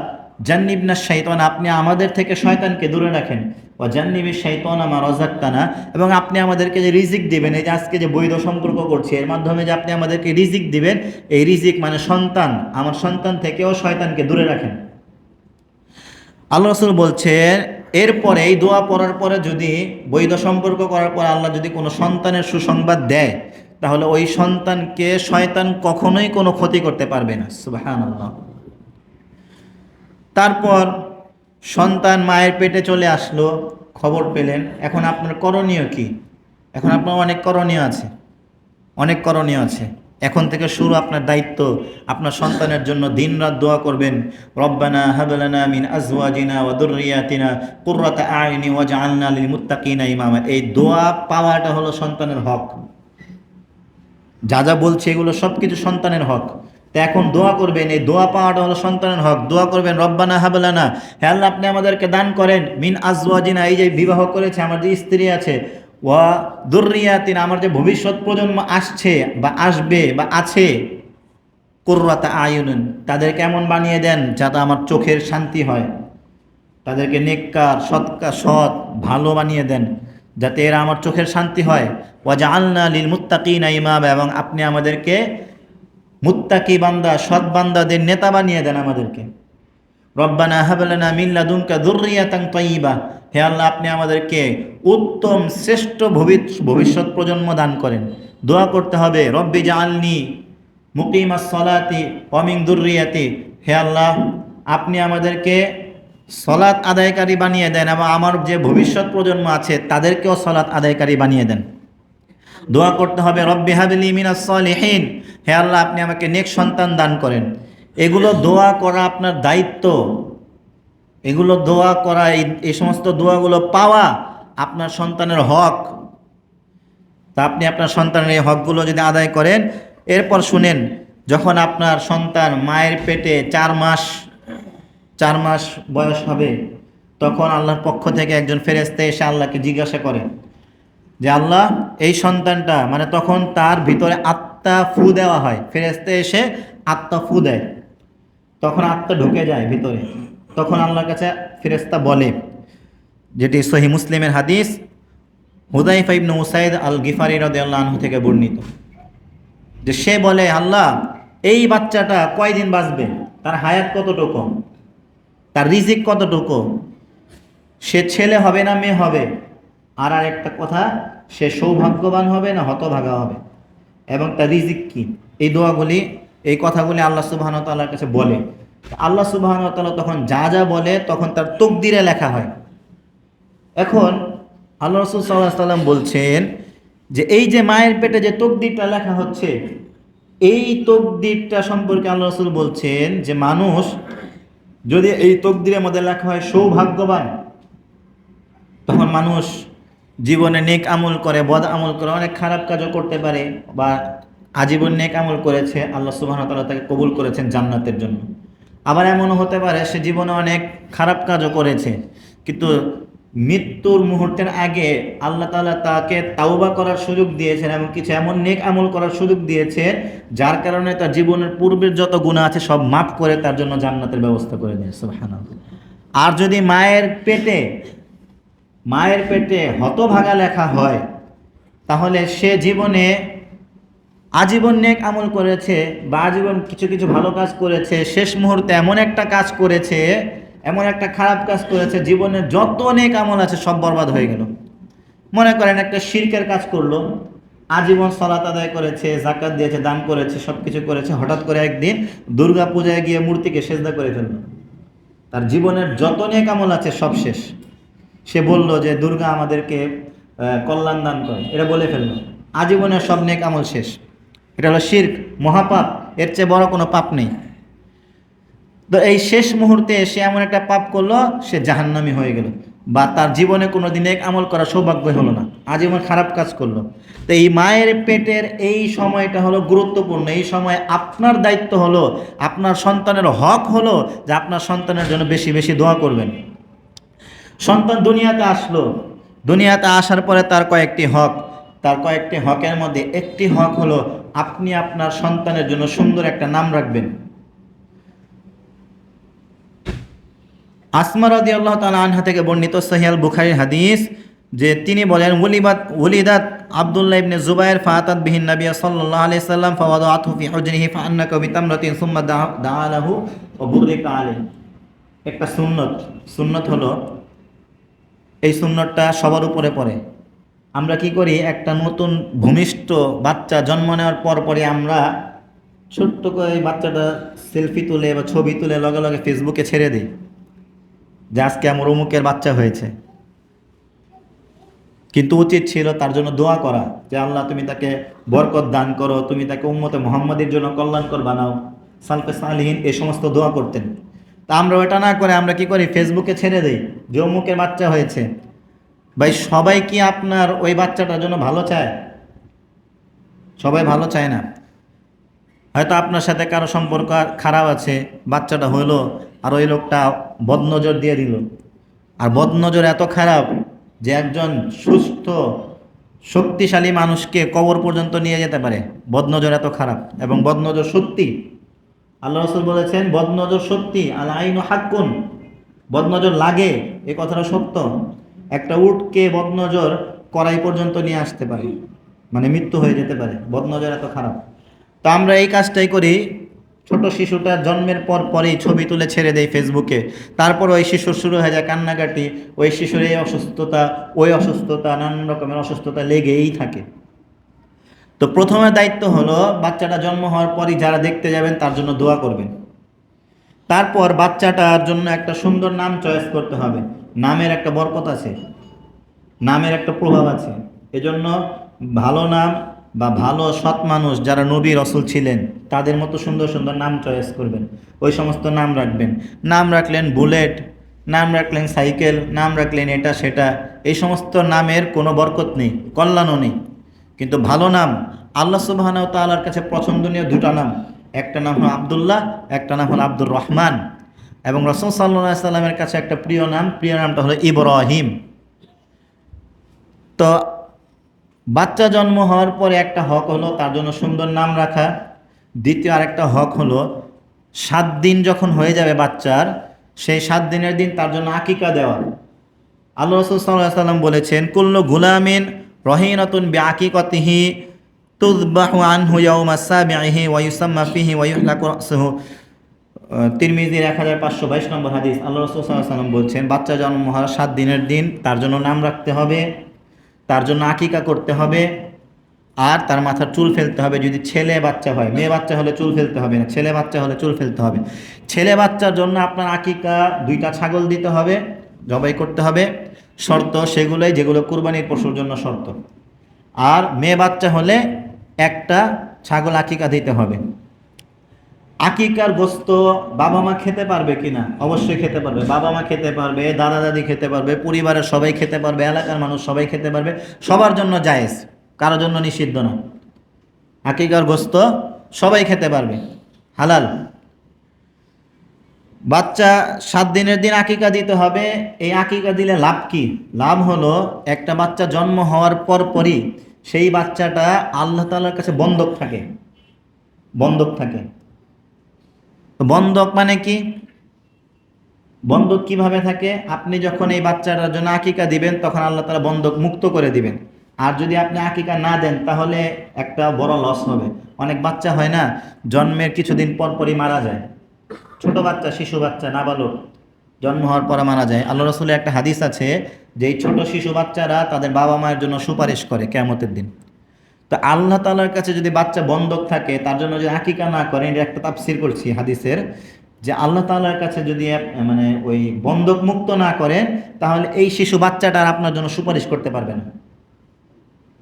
Speaker 1: জান্নিবনা শাইতান, আপনি আমাদের থেকে শয়তানকে দূরে রাখেন, ওয়া জান্নিবিশ শাইতানা মা রাযাকতানা, এবং আপনি আমাদেরকে যে রিজিক দিবেন, এই যে আজকে যে বৈধ সম্পর্ক করছি এর মাধ্যমে যে আপনি আমাদেরকে রিজিক দিবেন, এই রিজিক মানে সন্তান, আমার সন্তান থেকেও শয়তানকে দূরে রাখেন। আল্লাহ রাসূল বলছেন, এরপরে এই দোয়া পড়ার পরে যদি বৈধ সম্পর্ক করার পর আল্লাহ যদি কোনো সন্তানের সুসংবাদ দেয়, তাহলে ওই সন্তানকে শয়তান কখনোই কোনো ক্ষতি করতে পারবে না। সুবহানাল্লাহ। তারপর সন্তান মায়ের পেটে চলে আসলো, খবর পেলেন, এখন আপনার করণীয় কি? এখন আপনার অনেক করণীয় আছে। এখন থেকে শুরু আপনার দায়িত্ব, আপনার সন্তানের জন্য দিনরাত দোয়া করবেন, রব্বানা হাব লানা মিন আজওয়াজিনা ওয়া যুররিয়াতিনা কুররাতা আয়ুনি ওয়াজআলনা লিল মুত্তাকিনা ইমামা। এই দোয়া পাওয়াটা হলো সন্তানের হক। যা যা বলছে এগুলো সব কিছু সন্তানের হক। তো এখন দোয়া করবেন, এই দোয়া পাওয়াটা হলো সন্তানের হক। দোয়া করবেন, রব্বানা হাব লানা, হে আল্লাহ, আপনি আমাদেরকে দান করেন, মিন আজওয়াজিনা, এই যে বিবাহ করেছে আমার যে স্ত্রী আছে, ওয়া যুররিয়াতিনা, আমার যে ভবিষ্যৎ প্রজন্ম আসছে বা আসবে বা আছে, কুররাতা আয়ুনিন, তাদেরকে এমন বানিয়ে দেন যাতে আমার চোখের শান্তি হয়, তাদেরকে নেককার, সৎ ভালো বানিয়ে দেন, যাতে এরা আমার চোখের শান্তি হয়। ওয়াজআলনা লিল মুত্তাকিনা ইমামা, এবং আপনি আমাদেরকে মুত্তাকি বান্দা, সৎ বান্দাদের নেতা বানিয়ে দেন আমাদেরকে। রব্বানা হাব লানা মিন লাদুনকা যুররিয়াতান তাইয়্যিবা, হে আল্লাহ, আপনি আমাদেরকে উত্তম শ্রেষ্ঠ ভবিষ্যৎ প্রজন্ম দান করেন। দোয়া করতে হবে, রব্বি জাআলনি মুকিমাস সালাতি ওয়া মিন যুররিয়াতি, হে আল্লাহ, আপনি আমাদেরকে সলাত আদায়কারী বানিয়ে দেন, এবং আমার যে ভবিষ্যৎ প্রজন্ম আছে তাদেরকেও সলাত আদায়কারী বানিয়ে দেন। দোয়া করতে হবে, রব্বি হাবলি মিনাস সালিহিন, হে আল্লাহ, আপনি আমাকে নেক সন্তান দান করেন। এগুলো দোয়া করা আপনার দায়িত্ব, এগুলো দোয়া করা, এই সমস্ত দোয়াগুলো পাওয়া আপনার সন্তানের হক। তা আপনি আপনার সন্তানের এই হকগুলো যদি আদায় করেন, এরপর শুনেন, যখন আপনার সন্তান মায়ের পেটে 4 মাস বয়স হবে, তখন আল্লাহর পক্ষ থেকে একজন ফেরেশতা এসে আল্লাহকে জিজ্ঞাসা করে যে, আল্লাহ, এই সন্তানটা, মানে তখন তার ভিতরে আত্মা ফু দেওয়া হয়, ফেরেশতা এসে আত্মা ফু দেয়, তখন আত্মা ঢুকে যায় ভিতরে। তখন আল্লাহর কাছে ফেরেশতা বলে, যেটি সহিহ মুসলিমের হাদিস, হুযায়ফা ইবনে উসাইদ আল গিফারি রাদিয়াল্লাহু আনহু থেকে বর্ণিত, যে সে বলে, আল্লাহ, এই বাচ্চাটা কয়দিন বাঁচবে, তার হায়াত কতটুকু, তার রিজিক কতটুকু, সে ছেলে হবে না মেয়ে হবে, আর একটা কথা, সে সৌভাগ্যবান হবে না হতভাগা হবে, এবং তার রিজিক কি। এই দোয়াগুলি, এই কথাগুলি আল্লাহ সুবহানাহু ওয়া তাআলার কাছে বলে। আল্লাহ সুবহানাহু ওয়া তাআলা তখন যা যা বলে তখন তার তাকদীরে লেখা হয়। এখন আল্লাহ রাসূল সাল্লাল্লাহু আলাইহি সাল্লাম বলছেন যে এই যে মায়ের পেটে যে তকদিরটা লেখা হচ্ছে, এই তকদিরটা সম্পর্কে আল্লাহ রাসূল বলছেন যে মানুষ যদি এই তকদিরের মধ্যে লেখা হয় সৌভাগ্যবান, তখন মানুষ জীবনে নেক আমল করে, বদ আমল করে, অনেক খারাপ কাজও করতে পারে, বা আজীবন নেক আমল করেছে, আল্লাহ সুবহানাহু ওয়া তাআলা তাকে কবুল করেছেন জান্নাতের জন্য। আবার এমনও হতে পারে সে জীবনে অনেক খারাপ কাজও করেছে, কিন্তু মৃত্যুর মুহূর্তের আগে আল্লাহ তাআলা তাকে তাওবা করার সুযোগ দিয়েছেন এবং কিছু এমন নেক আমল করার সুযোগ দিয়েছে যার কারণে তার জীবনের পূর্বের যত গুনাহ আছে সব মাফ করে তার জন্য জান্নাতের ব্যবস্থা করে দেয়। সুবহানাল্লাহ। আর যদি মায়ের পেটে হতভাগা লেখা হয়, তাহলে সে জীবনে আজীবন নেক আমল করেছে বা আজীবন কিছু কিছু ভালো কাজ করেছে, শেষ মুহূর্তে এমন একটা কাজ করেছে, এমন একটা খারাপ কাজ করেছে, জীবনের যত নেক আমল আছে সব বরবাদ হয়ে গেল। মনে করেন একটা শিরকের কাজ করলো, আজীবন সালাত আদায় করেছে, যাকাত দিয়েছে, দান করেছে, সব কিছু করেছে, হঠাৎ করে একদিন দুর্গা পূজায় গিয়ে মূর্তিকে সেজদা করে ফেললো, তার জীবনের যত নেক আমল আছে সব শেষ। সে বলল যে দুর্গা আমাদেরকে কল্যাণ দান করে, এটা বলে ফেললো, আজীবনের সব নেক আমল শেষ। এটা হলো শিরক, মহাপাপ, এর চেয়ে বড় কোনো পাপ নেই। তো এই শেষ মুহূর্তে সে এমন একটা পাপ করলো, সে জাহান্নামী হয়ে গেল, বা তার জীবনে কোনো দিন নেক আমল করার সৌভাগ্য হলো না, আজীবন খারাপ কাজ করলো। তো এই মায়ের পেটের এই সময়টা হলো গুরুত্বপূর্ণ। এই সময় আপনার দায়িত্ব হলো, আপনার সন্তানের হক হলো যে আপনার সন্তানের জন্য বেশি বেশি দোয়া করবেন। সন্তান দুনিয়াতে আসলো, দুনিয়াতে আসার পরে তার কয়েকটি হকের মধ্যে একটি হক হলো আপনি আপনার সন্তানের জন্য সুন্দর একটা নাম রাখবেন। আসমা রাদিয়াল্লাহু তাআলা আনহা থেকে বর্ণিত সহিহ আল বুখারীর হাদিস, যে তিনি বলেন ওলিদাত আব্দুল্লাহ ইবনে জুবাইর ফাতাত বিহিন নবী সাল্লাল্লাহু আলাইহি সাল্লাম ফাওয়াদাতহু ফি হুজরিহি ফাআন্নাকা বিতামরাতিন সুম্মা দাআ লাহু ওয়া বুরিকা আলাইহি। একটা সুন্নত হলো, এই সুন্নতটা সবার উপরে পড়ে। আমরা কি করি, একটা নতুন ভূমিষ্ঠ বাচ্চা জন্ম নেওয়ার পরই আমরা ছোট্ট করে এই বাচ্চাটা সেলফি তুলে বা ছবি তুলে লগে লগে ফেসবুকে ছেড়ে দিই যে আজকে আমার অমুকের বাচ্চা হয়েছে। কিন্তু উচিত ছিল তার জন্য দোয়া করা, যে আল্লাহ তুমি তাকে বরকত দান করো, তুমি তাকে উম্মতে মুহাম্মাদের জন্য কল্যাণকর বানাও, সালফে সালিহিন এই সমস্ত দোয়া করতেন। তা আমরা ওটা না করে আমরা কি করি, ফেসবুকে ছেড়ে দিই যে অমুকের বাচ্চা হয়েছে। ভাই, সবাই কি আপনার ওই বাচ্চাটার জন্য ভালো চায়? সবাই ভালো চায় না। হয়তো আপনার সাথে কারো সম্পর্ক খারাপ আছে, বাচ্চাটা হইলো, আর ওই লোকটা বদনজর দিয়ে দিল। আর বদনজর এত খারাপ যে একজন সুস্থ শক্তিশালী মানুষকে কবর পর্যন্ত নিয়ে যেতে পারে। বদনজর এত খারাপ, এবং বদনজর সত্যি। আল্লাহ রাসূল বলেছেন বদনজর সত্যি, আল আইনু হাক্কুন, বদনজর লাগে, এ কথাটা সত্য। একটা উটকে বদনজর কড়াই পর্যন্ত নিয়ে আসতে পারে, মানে মৃত্যু হয়ে যেতে পারে, বদনজর এত খারাপ। তো আমরা এই কাজটাই করি, ছোট শিশুটা জন্মের পরেই ছবি তুলে ছেড়ে দেয় ফেসবুকে। তারপর ওই শিশুর শুরু হয়ে যায় কান্নাকাটি, ওই শিশুর এই অসুস্থতা, ওই অসুস্থতা, নানান রকমের অসুস্থতা লেগেই থাকে। তো প্রথমে দায়িত্ব হলো বাচ্চাটা জন্ম হওয়ার পরই যারা দেখতে যাবেন তার জন্য দোয়া করবেন। তারপর বাচ্চাটার জন্য একটা সুন্দর নাম চয়েস করতে হবে। নামের একটা বরকত আছে, নামের একটা প্রভাব আছে। এজন্য ভালো নাম বা ভালো সৎ মানুষ যারা নবী রসুল ছিলেন তাদের মতো সুন্দর সুন্দর নাম চয়েস করবেন, ওই সমস্ত নাম রাখবেন। নাম রাখলেন বুলেট, নাম রাখলেন সাইকেল, নাম রাখলেন এটা সেটা, এই সমস্ত নামের কোনো বরকত নেই, কল্যাণও নেই। কিন্তু ভালো নাম, আল্লাহ সুবহানাহু ওয়া তাআলার কাছে পছন্দনীয় দুটো নাম, একটা নাম হলো আব্দুল্লাহ, একটা নাম হলো আব্দুর রহমান। এবং রাসূল সাল্লাল্লাহু আলাইহি সাল্লামের কাছে একটা প্রিয় নামটা হলো ইব্রাহিম। তো বাচ্চা জন্ম হওয়ার পরে একটা হক হলো তার জন্য সুন্দর নাম রাখা। দ্বিতীয় আরেকটা হক হলো 7 দিন যখন হয়ে যাবে বাচ্চার, সেই 7 দিনের দিন তার জন্য আকিকা দেওয়া। আল্লাহ রাসূল সাল্লাল্লাহু আলাইহি সাল্লাম বলেছেন কুল্লু গুলামিন রহিনাতুন বিআকিকাতিহি তুযবাহু আনহু ইয়াওমা সাবিহি ওয়া ইউসাম্মা ফিহি ওয়া ইউহলাকু রাসুহু। তিরমিজির 1522 নম্বর হাদিস। আল্লাহ রাসূল সাল্লাল্লাহু আলাইহি সাল্লাম বলছেন বাচ্চা জন্ম হওয়ার 7 দিনের দিন তার জন্য নাম রাখতে হবে, তার জন্য আকিকা করতে হবে, আর তার মাথার চুল ফেলতে হবে। যদি ছেলে বাচ্চা হয়, মেয়ে বাচ্চা হলে চুল ফেলতে হবে না, ছেলে বাচ্চা হলে চুল ফেলতে হবে। ছেলে বাচ্চার জন্য আপনার আকিকা 2টা ছাগল দিতে হবে, জবাই করতে হবে। শর্ত সেগুলোই যেগুলো কুরবানির পশুর জন্য শর্ত। আর মেয়ে বাচ্চা হলে একটা ছাগল আকিকা দিতে হবে। আকিকার গোস্ত বাবা মা খেতে পারবে কিনা? অবশ্যই খেতে পারবে। বাবা মা খেতে পারবে, দাদা দাদি খেতে পারবে, পরিবারের সবাই খেতে পারবে, এলাকার মানুষ সবাই খেতে পারবে, সবার জন্য জায়েজ, কারোর জন্য নিষিদ্ধ না। আকিকার গোস্ত সবাই খেতে পারবে, হালাল। বাচ্চা 7 দিনের দিন আকিকা দিতে হবে। এই আকিকা দিলে লাভ কি? লাভ হলো একটা বাচ্চা জন্ম হওয়ার পরই সেই বাচ্চাটা আল্লাহ তাআলার কাছে বন্ধক থাকে, বন্ধক থাকে। তো বন্ধক মানে কি? বন্ধক কিভাবে থাকে? আপনি যখন এই বাচ্চাটার জন্য আকিকা দিবেন তখন আল্লাহ তাআলা বন্ধক মুক্ত করে দিবেন। আর যদি আপনি আকিকা না দেন তাহলে একটা বড় লস হবে। অনেক বাচ্চা হয় না, জন্মের কিছুদিন পরই মারা যায়। ছোট বাচ্চা, শিশু বাচ্চা, নাবালক জন্ম হওয়ার পরে মারা যায়। আল্লাহ রাসূলের একটা হাদিস আছে যে এই ছোট শিশু বাচ্চারা তাদের বাবা মায়ের জন্য সুপারিশ করে কিয়ামতের দিন। তো আল্লাহ তাআলার কাছে যদি বাচ্চা বন্ধক থাকে, তার জন্য যদি আকিকা না করেন, এটা একটা তাফসীর করছি হাদিসের, যে আল্লাহ তাআলার কাছে যদি মানে ওই বন্ধক মুক্ত না করেন তাহলে এই শিশু বাচ্চাটা আর আপনার জন্য সুপারিশ করতে পারবে না।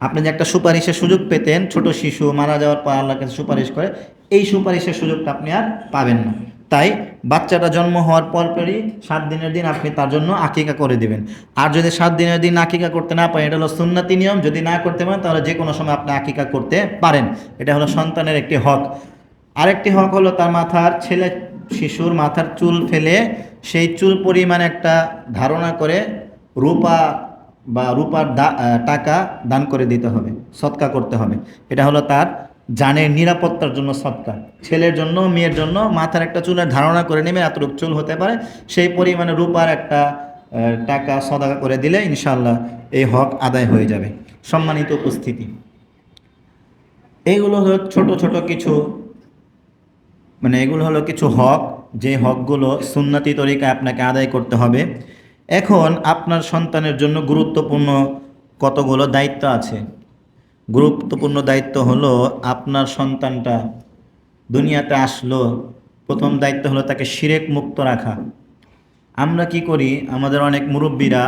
Speaker 1: আপনি যে একটা সুপারিশের সুযোগ পেতেন, ছোট শিশু মারা যাওয়ার পর আল্লাহর কাছে সুপারিশ করে, এই সুপারিশের সুযোগটা আপনি আর পাবেন না। তাই বাচ্চাটা জন্ম হওয়ার পরই 7 দিনের দিন আপনি তার জন্য আকিকা করে দিবেন। আর যদি 7 দিনের দিন আকিকা করতে না পারেন, এটা হলো সুন্নতি নিয়ম, যদি না করতে পারেন তাহলে যে কোনো সময় আপনি আকিকা করতে পারেন। এটা হলো সন্তানের একটি হক। আরেকটি হক হলো তার মাথার, ছেলে শিশুর মাথার চুল ফেলে সেই চুল পরিমাণ একটা ধারণা করে রূপা বা রূপার টাকা দান করে দিতে হবে, সদকা করতে হবে। এটা হলো তার জানের নিরাপত্তার জন্য সদকা। ছেলের জন্য, মেয়ের জন্য মাথার একটা চুলের ধারণা করে নেবে, এতটুকু চুল হতে পারে, সেই পরিমাণে রূপার একটা টাকা সদকা করে দিলে ইনশাআল্লাহ এই হক আদায় হয়ে যাবে। সম্মানিত উপস্থিতি, এইগুলো হলো ছোট ছোট কিছু, মানে এগুলো হলো কিছু হক, যে হকগুলো সুন্নতি তরিকায় আপনাকে আদায় করতে হবে। এখন আপনার সন্তানের জন্য গুরুত্বপূর্ণ কতগুলো দায়িত্ব আছে। গুরুত্বপূর্ণ দায়িত্ব হলো, আপনার সন্তানটা দুনিয়াতে আসলো, প্রথম দায়িত্ব হলো তাকে শিরক মুক্ত রাখা। আমরা কি করি, আমাদের অনেক মুরব্বীরা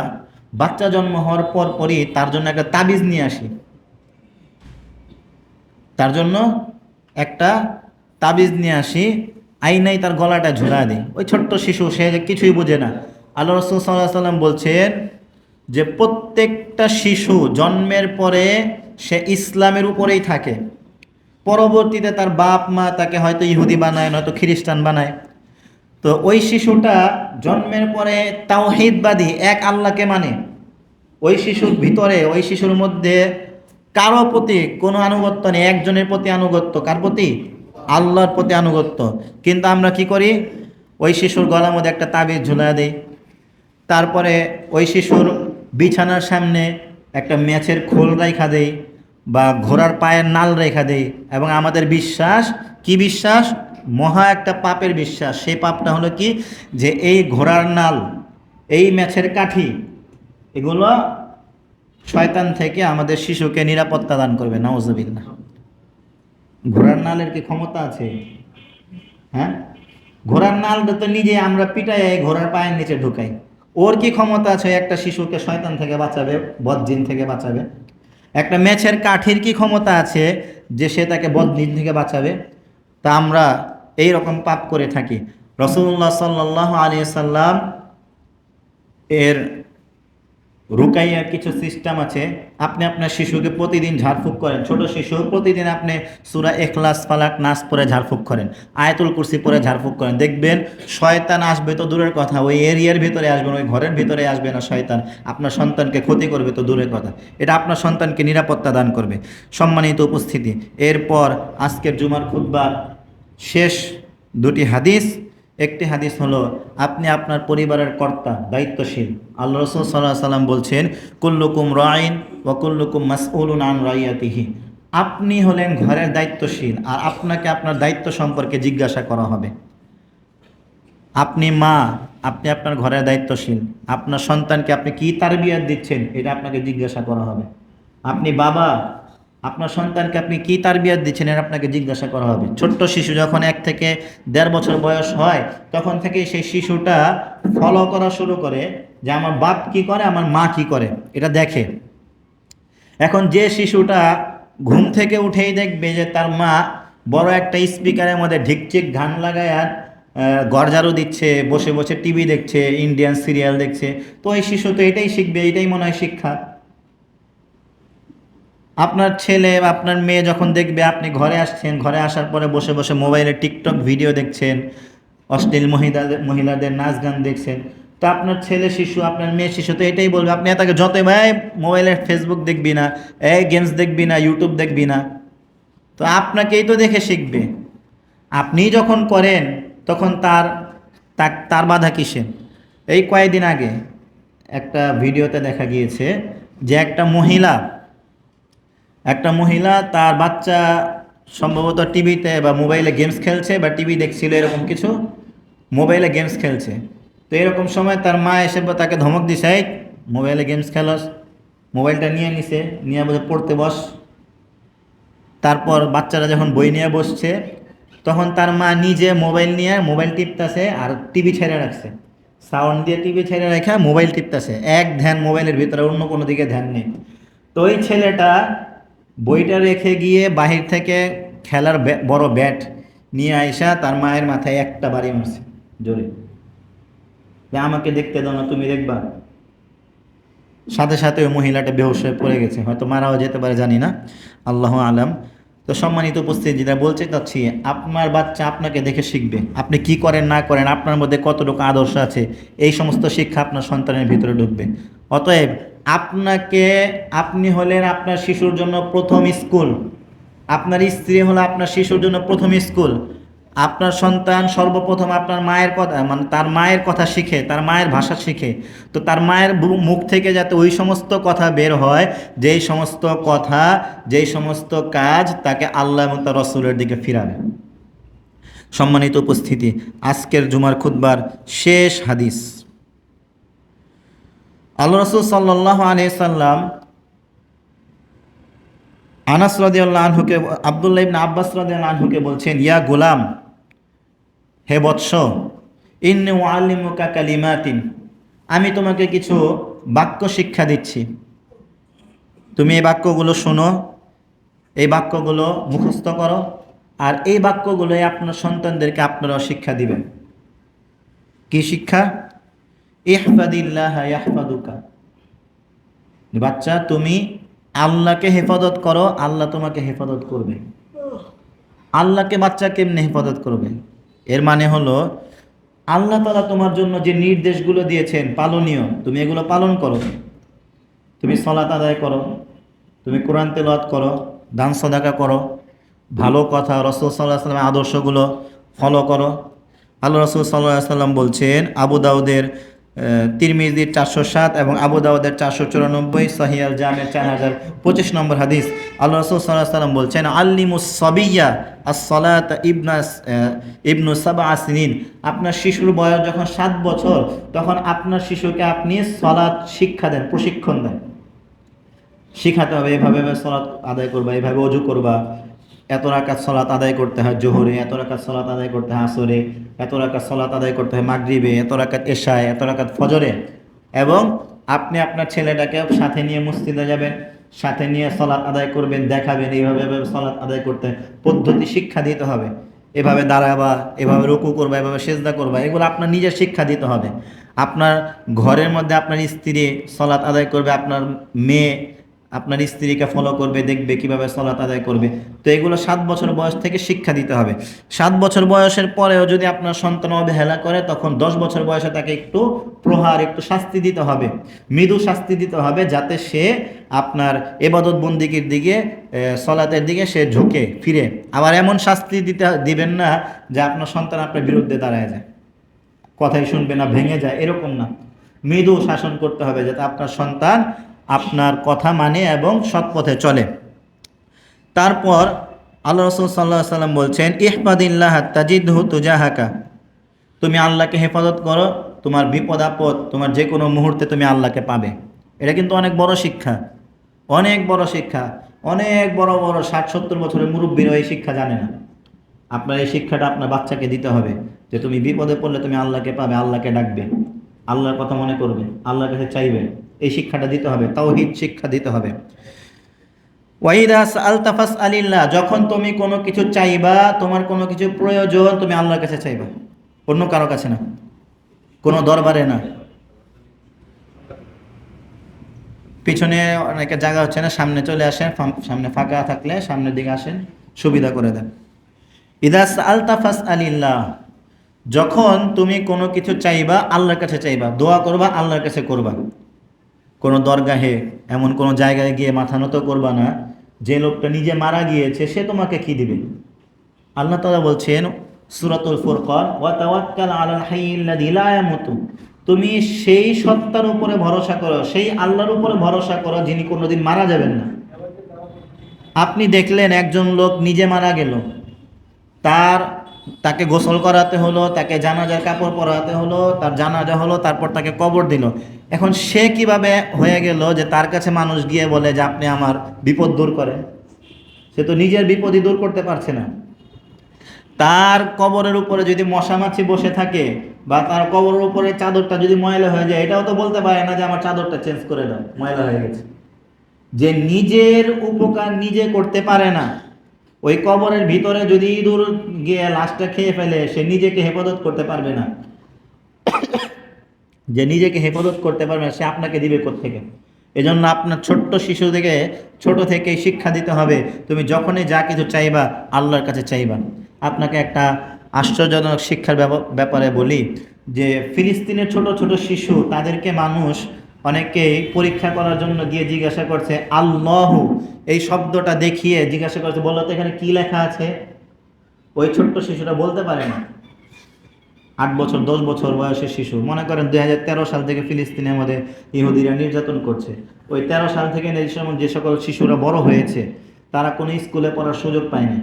Speaker 1: বাচ্চা জন্ম হওয়ার পরই তার জন্য একটা তাবিজ নিয়ে আসি, তার জন্য একটা তাবিজ নিয়ে আসি, আইনাই তার গলাটা ঝুলা দিই। ওই ছোট্ট শিশু, সে কিছুই বোঝে না। আল্লাহ রাসূল সাল্লাল্লাহু আলাইহি ওয়াসাল্লাম বলছেন যে প্রত্যেকটা শিশু জন্মের পরে সে ইসলামের উপরেই থাকে, পরবর্তীতে তার বাপ মা তাকে হয়তো ইহুদি বানায়, নয়তো খ্রিস্টান বানায়। তো ওই শিশুটা জন্মের পরে তাওহীদবাদী, এক আল্লাহকে মানে। ওই শিশুর ভিতরে, ওই শিশুর মধ্যে কারো প্রতি কোনো আনুগত্য নেই, একজনের প্রতি আনুগত্য। কার প্রতি? আল্লাহর প্রতি আনুগত্য। কিন্তু আমরা কি করি, ওই শিশুর গলার মধ্যে একটা তাবিজ ঝুলা দেই, তারপরে ওই শিশুর বিছানার সামনে একটা ম্যাচের খোল রেখা দেই বা ঘোড়ার পায়ের নাল রেখা দেই, এবং আমাদের বিশ্বাস, কি বিশ্বাস? মহা একটা পাপের বিশ্বাস। সেই পাপটা হলো কি, যে এই ঘোড়ার নাল, এই ম্যাচের কাঠি, এগুলো শয়তান থেকে আমাদের শিশুকে নিরাপত্তা দান করবে। নাউজুবিল্লাহ। ঘোড়ার নালের কি ক্ষমতা আছে? হ্যাঁ, ঘোড়ার নালটা তো নিজে আমরা পিটাই ঘোড়ার পায়ের নিচে ঢুকাই। ওর কি ক্ষমতা আছে একটা শিশুকে শয়তান থেকে বাঁচাবে, বদজিন থেকে বাঁচাবে? একটা ম্যাচের কাঠির কি ক্ষমতা আছে যে সে তাকে বদজিন থেকে বাঁচাবে? তা আমরা এই রকম পাপ করে থাকি। রাসূলুল্লাহ সাল্লাল্লাহু আলাইহি সাল্লাম এর রুকাইয়ার কিছু সিস্টেম আছে। আপনি আপনার শিশুকে প্রতিদিন ঝাড়ফুঁক করেন, ছোট শিশু, প্রতিদিন আপনি সূরা ইখলাস, ফালাক, নাস পড়ে ঝাড়ফুঁক করেন, আয়াতুল কুরসি পড়ে ঝাড়ফুঁক করেন। দেখবেন শয়তান আসবে তো দূরের কথা, ওই এরিয়ার ভিতরে আসবে না, ওই ঘরের ভিতরে আসবে না শয়তান। আপনার সন্তানকে ক্ষতি করবে তো দূরের কথা, এটা আপনার সন্তানকে নিরাপত্তা দান করবে। সম্মানিত উপস্থিতি, এরপর আজকের জুমার খুতবার শেষ দুটি হাদিস। একটি হাদিস হলো, আপনি আপনার পরিবারের কর্তা, দায়িত্বশীল। আল্লাহ রাসূল সাল্লাল্লাহু আলাইহি সাল্লাম বলছেন, কুল্লুকুম রাইন ওয়া কুল্লুকুম মাসউলুন আন রাইয়াতিহি। আপনি হলেন ঘরের দায়িত্বশীল, আর আপনাকে আপনার দায়িত্ব সম্পর্কে জিজ্ঞাসা করা হবে। আপনি মা, আপনি আপনার ঘরের দায়িত্বশীল, আপনার সন্তানকে আপনি কি তারবিয়াত দিচ্ছেন, এটা আপনাকে জিজ্ঞাসা করা হবে। আপনি বাবা, আপনার সন্তানকে আপনি কি তারবিয়াত দিচ্ছেন, এটা আপনাকে জিজ্ঞাসা করা হবে। ছোট্ট শিশু যখন 1 থেকে 1.5 বছর বয়স হয়, তখন থেকে সেই শিশুটা ফলো করা শুরু করে যে আমার বাপ কি করে, আমার মা কি করে, এটা দেখে। এখন যে শিশুটা ঘুম থেকে উঠেই দেখবে যে তার মা বড় একটা স্পিকারের মধ্যে ঢিকচিক গান লাগায় আর গরজারু দিচ্ছে, বসে বসে টিভি দেখছে, ইন্ডিয়ান সিরিয়াল দেখছে, তো ওই শিশু তো এটাই শিখবে, এটাই মনে হয় শিক্ষা। আপনার ছেলে বা আপনার মেয়ে যখন দেখবে আপনি ঘরে আসছেন, ঘরে আসার পরে বসে বসে মোবাইলে টিকটক ভিডিও দেখছেন, অশ্লীল মহিলাদের নাচ গান দেখছেন, তো আপনার ছেলে শিশু, আপনার মেয়ে শিশু তো এটাই বলবে। আপনি তাকে যতই ভাই মোবাইলে ফেসবুক দেখবি না, গেমস দেখবি না, ইউটিউব দেখবি না, তো আপনাকেই তো দেখে শিখবে। আপনি যখন করেন তখন তার বাধা কিসে? এই কয়েকদিন আগে একটা ভিডিওতে দেখা গিয়েছে যে একটা মহিলা তার বাচ্চা সম্ভবত টিভিতে বা মোবাইলে গেমস খেলছে বা টিভি দেখছিল, এরকম কিছু মোবাইলে গেমস খেলছে। তো এরকম সময় তার মা এসে তাকে ধমক দিছে, এই মোবাইলে গেমস খেলস, মোবাইলটা নিয়ে নিছে, নিয়ে বসে পড়তে বস। তারপর বাচ্চারা যখন বই নিয়ে বসছে তখন তার মা নিজে মোবাইল নিয়ে মোবাইল টিপতেছে আর টিভি ছেড়ে রাখছে, সাউন্ড দিয়ে টিভি ছেড়ে রেখে মোবাইল টিপতেছে, এক ধ্যান মোবাইলের ভিতরে, অন্য কোনো দিকে ধ্যান নেই। তো ওই ছেলেটা বইটা রেখে গিয়ে বাহির থেকে খেলার বড় ব্যাট নিয়ে আইসা তার মায়ের মাথায় একটা বাড়ি মারছে জোরে, যে আমাকে দেখতে দাও না, তুমি দেখবা। সাথে সাথে ওই মহিলাটা বেহুশ হয়ে পড়ে গেছে, হয়তো মারাও যেতে পারে, জানি না, আল্লাহ আলাম। তো সম্মানিত উপস্থিতি, যেটা বলতে চাচ্ছি, আপনার বাচ্চা আপনাকে দেখে শিখবে, আপনি কি করেন না করেন, আপনার মধ্যে কতটুকু আদর্শ আছে, এই সমস্ত শিক্ষা আপনার সন্তানের ভিতরে ঢুকবে। অতএব আপনি হলেন আপনার শিশুর জন্য প্রথম স্কুল, আপনার স্ত্রী হলো আপনার শিশুর জন্য প্রথম স্কুল। আপনার সন্তান সর্বপ্রথম আপনার মায়ের কথা, মানে তার মায়ের কথা শিখে, তার মায়ের ভাষা শিখে, তো তার মায়ের মুখ থেকে যাতে ওই সমস্ত কথা বের হয়, যেই সমস্ত কাজ তাকে আল্লাহ এবং তার রসুলের দিকে ফিরাবে। সম্মানিত উপস্থিতি, আজকের জুমার খুতবার শেষ হাদিস, আল্লাহ রসুল সাল্লাল্লাহু আলাইহি সাল্লাম আনাস রাদিয়াল্লাহু আনহুকে, আব্দুল্লাহ ইবনে আব্বাস রাদিয়াল্লাহু আনহুকে বলছেন, ইয়া গোলাম, হে বৎস, ইন্নী উআল্লিমুকা কালিমাতিন, আমি তোমাকে কিছু বাক্য শিক্ষা দিচ্ছি, তুমি এই বাক্যগুলো শোনো, এই বাক্যগুলো মুখস্থ করো, আর এই বাক্যগুলোই আপনার সন্তানদেরকে আপনারাও শিক্ষা দিবেন। কি শিক্ষা? ইহফাদিল্লাহ ইয়াহফাদুকা, বাচ্চা তুমি আল্লাহকে হেফাজত করো, আল্লাহ তোমাকে হেফাজত করবে। আল্লাহকে বাচ্চা কেমনে হেফাজত করবে? এর মানে হলো আল্লাহ তাআলা তোমার জন্য যে নির্দেশগুলো দিয়েছেন পালনীয়, তুমি এগুলো পালন করো, তুমি সালাত আদায় করো, তুমি কোরআন তেলাওয়াত করো, দান সদাকা করো, ভালো কথা রাসূল সাল্লাল্লাহু আলাইহি ওয়াসাল্লামের আদর্শগুলো ফলো করো। আল্লাহ রাসূল সাল্লাল্লাহু আলাইহি ওয়াসাল্লাম বলছেন, আবু দাউদের তিরমিজির 407 এবং আবু দাউদের 494, সহিহ আল জামির 4025 নম্বর হাদিস, আল্লাহ রাসূল সাল্লাল্লাহু আলাইহি ওয়াসাল্লাম বলছেন, আল্লিমুস সাবিয়্যা আস-সালাতা ইবনু সাবআ সিনিন, আপনার শিশুর বয়স যখন 7 বছর তখন আপনার শিশুকে আপনি সালাত শিক্ষা দেন, প্রশিক্ষণ দেন, শিখাতে হবে, এভাবে সালাত আদায় করবা, এভাবে ওযু করবা, এত রাকাত সালাত আদায় করতে হয় জোহরে, এত রাকাত সালাত আদায় করতে হয় আসরে, এত রাকাত সালাত আদায় করতে হয় মাগরিবে, এত রাকাত এশায়, এত রাকাত ফজরে। এবং আপনি আপনার ছেলেটাকে সাথে নিয়ে মসজিদে যাবেন, সাথে নিয়ে সালাত আদায় করবেন, দেখাবেন এইভাবে এভাবে সালাত আদায় করতে, পদ্ধতি শিক্ষা দিতে হবে, এভাবে দাঁড়াবা, এভাবে রুকু করবা, এভাবে সেজদা করবা, এগুলো আপনার নিজের শিক্ষা দিতে হবে। আপনার ঘরের মধ্যে আপনার স্ত্রী সালাত আদায় করবে, আপনার মেয়ে আপনার স্ত্রীকে ফলো করবে, দেখবে কিভাবে সালাত আদায় করবে। তো এগুলো 7 বছর বয়স থেকে শিক্ষা দিতে হবে। 7 বছর বয়সের পরেও যদি আপনার সন্তান অবহেলা করে, তখন 10 বছর বয়সে তাকে একটু প্রহার, একটু শাস্তি দিতে হবে, মৃদু শাস্তি দিতে হবে, যাতে সে আপনার ইবাদত বন্দিগির দিকে, সালাতের দিকে সে ঝুঁকে ফিরে। আবার এমন শাস্তি দিবেন না যে আপনার সন্তান আপনার বিরুদ্ধে দাঁড়ায় যায়, কথাই শুনবে না, ভেঙে যায়, এরকম না। মৃদু শাসন করতে হবে যাতে আপনার সন্তান আপনার কথা মানে এবং সৎ পথে চলে। তারপর আল্লাহ রাসূল সাল্লাল্লাহু আলাইহি সাল্লাম বলছেন, ইহফাদিল্লাহ তাজিদহু তুজাহাকা, তুমি আল্লাহকে হেফাজত করো, তোমার বিপদ আপদ, তোমার যে কোনো মুহূর্তে তুমি আল্লাহকে পাবে। এটা কিন্তু অনেক বড় শিক্ষা, অনেক বড় শিক্ষা। অনেক বড় বড় 60-70 বছরের মুরব্বীরা এই শিক্ষা জানে না। আপনার এই শিক্ষাটা আপনার বাচ্চাকে দিতে হবে যে তুমি বিপদে পড়লে তুমি আল্লাহকে পাবে, আল্লাহকে ডাকবে। আল্লাহর কথা মনে করবে, আল্লাহর কাছে চাইবে, এই শিক্ষাটা দিতে হবে, তাওহীদ শিক্ষা দিতে হবে। ওয়াইদা সাআলতা ফাসআলিল্লাহ, যখন তুমি কোনো কিছু চাইবা, তোমার কোনো কিছু প্রয়োজন, তুমি আল্লাহর কাছে চাইবা, অন্য কারো কাছে না, কোনো দরবারে না। পিছনে অনেকে জায়গা হচ্ছে না, সামনে চলে আসেন, সামনে ফাঁকা থাকলে সামনের দিকে আসেন, সুবিধা করে দেন। ইদা সাআলতা ফাসআলিল্লাহ, যখন তুমি কোনো কিছু চাইবা আল্লাহর কাছে চাইবা, দোয়া করবা আল্লাহর কাছে করবা। কোনো দরগাহে এমন কোনো জায়গায় গিয়ে মাথা নত করবা না, যে লোকটা নিজে মারা গিয়েছে সে তোমাকে কি দিবে। আল্লাহ তাআলা বলছেন সূরাতুল ফুরকান, ওয়া তাওয়াক্কাল আলাল হাইয়্যিল্লাযী লা ইয়ামুতু, তুমি সেই সত্তার উপরে ভরসা করো, সেই আল্লাহর উপরে ভরসা করো যিনি কোনোদিন মারা যাবেন না। আপনি দেখলেন একজন লোক নিজে মারা গেল, তাকে গোসল করাতে হলো, তাকে জানাজার কাপড় পরাতে হলো, তার জানাজা হলো, তারপর তাকে কবর দিল। এখন সে কিভাবে হয়ে গেল যে তার কাছে মানুষ গিয়ে বলে যে আপনি আমার বিপদ দূর করেন? সে তো নিজের বিপদই দূর করতে পারছে না। তার কবরের উপরে যদি মশা মাছি বসে থাকে, বা তার কবরের উপরে চাদরটা যদি ময়লা হয়ে যায়, এটাও তো বলতে পারে না যে আমার চাদরটা চেঞ্জ করে দাও, ময়লা হয়ে গেছে। যে নিজের উপকার নিজে করতে পারে না, ওই কবরের ভিতরে যদি ইঁদুর গিয়ে লাশটা খেয়ে ফেলে, সে নিজেকে হেফাজত করতে পারবে না। যে নিজেকে হেফাজত করতে পারবে না, সে আপনাকে দিবে কোত্থেকে? এজন্য আপনার ছোট্ট শিশু থেকে, ছোট থেকে শিক্ষা দিতে হবে, তুমি যখনই যা কিছু চাইবা আল্লাহর কাছে চাইবা। আপনাকে একটা আশ্চর্যজনক শিক্ষার ব্যাপারে বলি, যে ফিলিস্তিনের ছোট ছোট শিশু, তাদেরকে মানুষ অনেকেই পরীক্ষা করার জন্য গিয়ে জিজ্ঞাসা করছে আল্লাহ, এই শব্দটা দেখিয়ে জিজ্ঞাসা করছে, বলো তো এখানে কি লেখা আছে? ওই ছোট্ট শিশুটা বলতে পারে না। 8 বছর 10 বছর বয়সের শিশু, মনে করেন 2013 সাল থেকে ফিলিস্তিনের মধ্যে ইহুদিরা নির্যাতন করছে। ওই 13 সাল থেকে যে সকল শিশুরা বড় হয়েছে, তারা কোনো স্কুলে পড়ার সুযোগ পায়নি,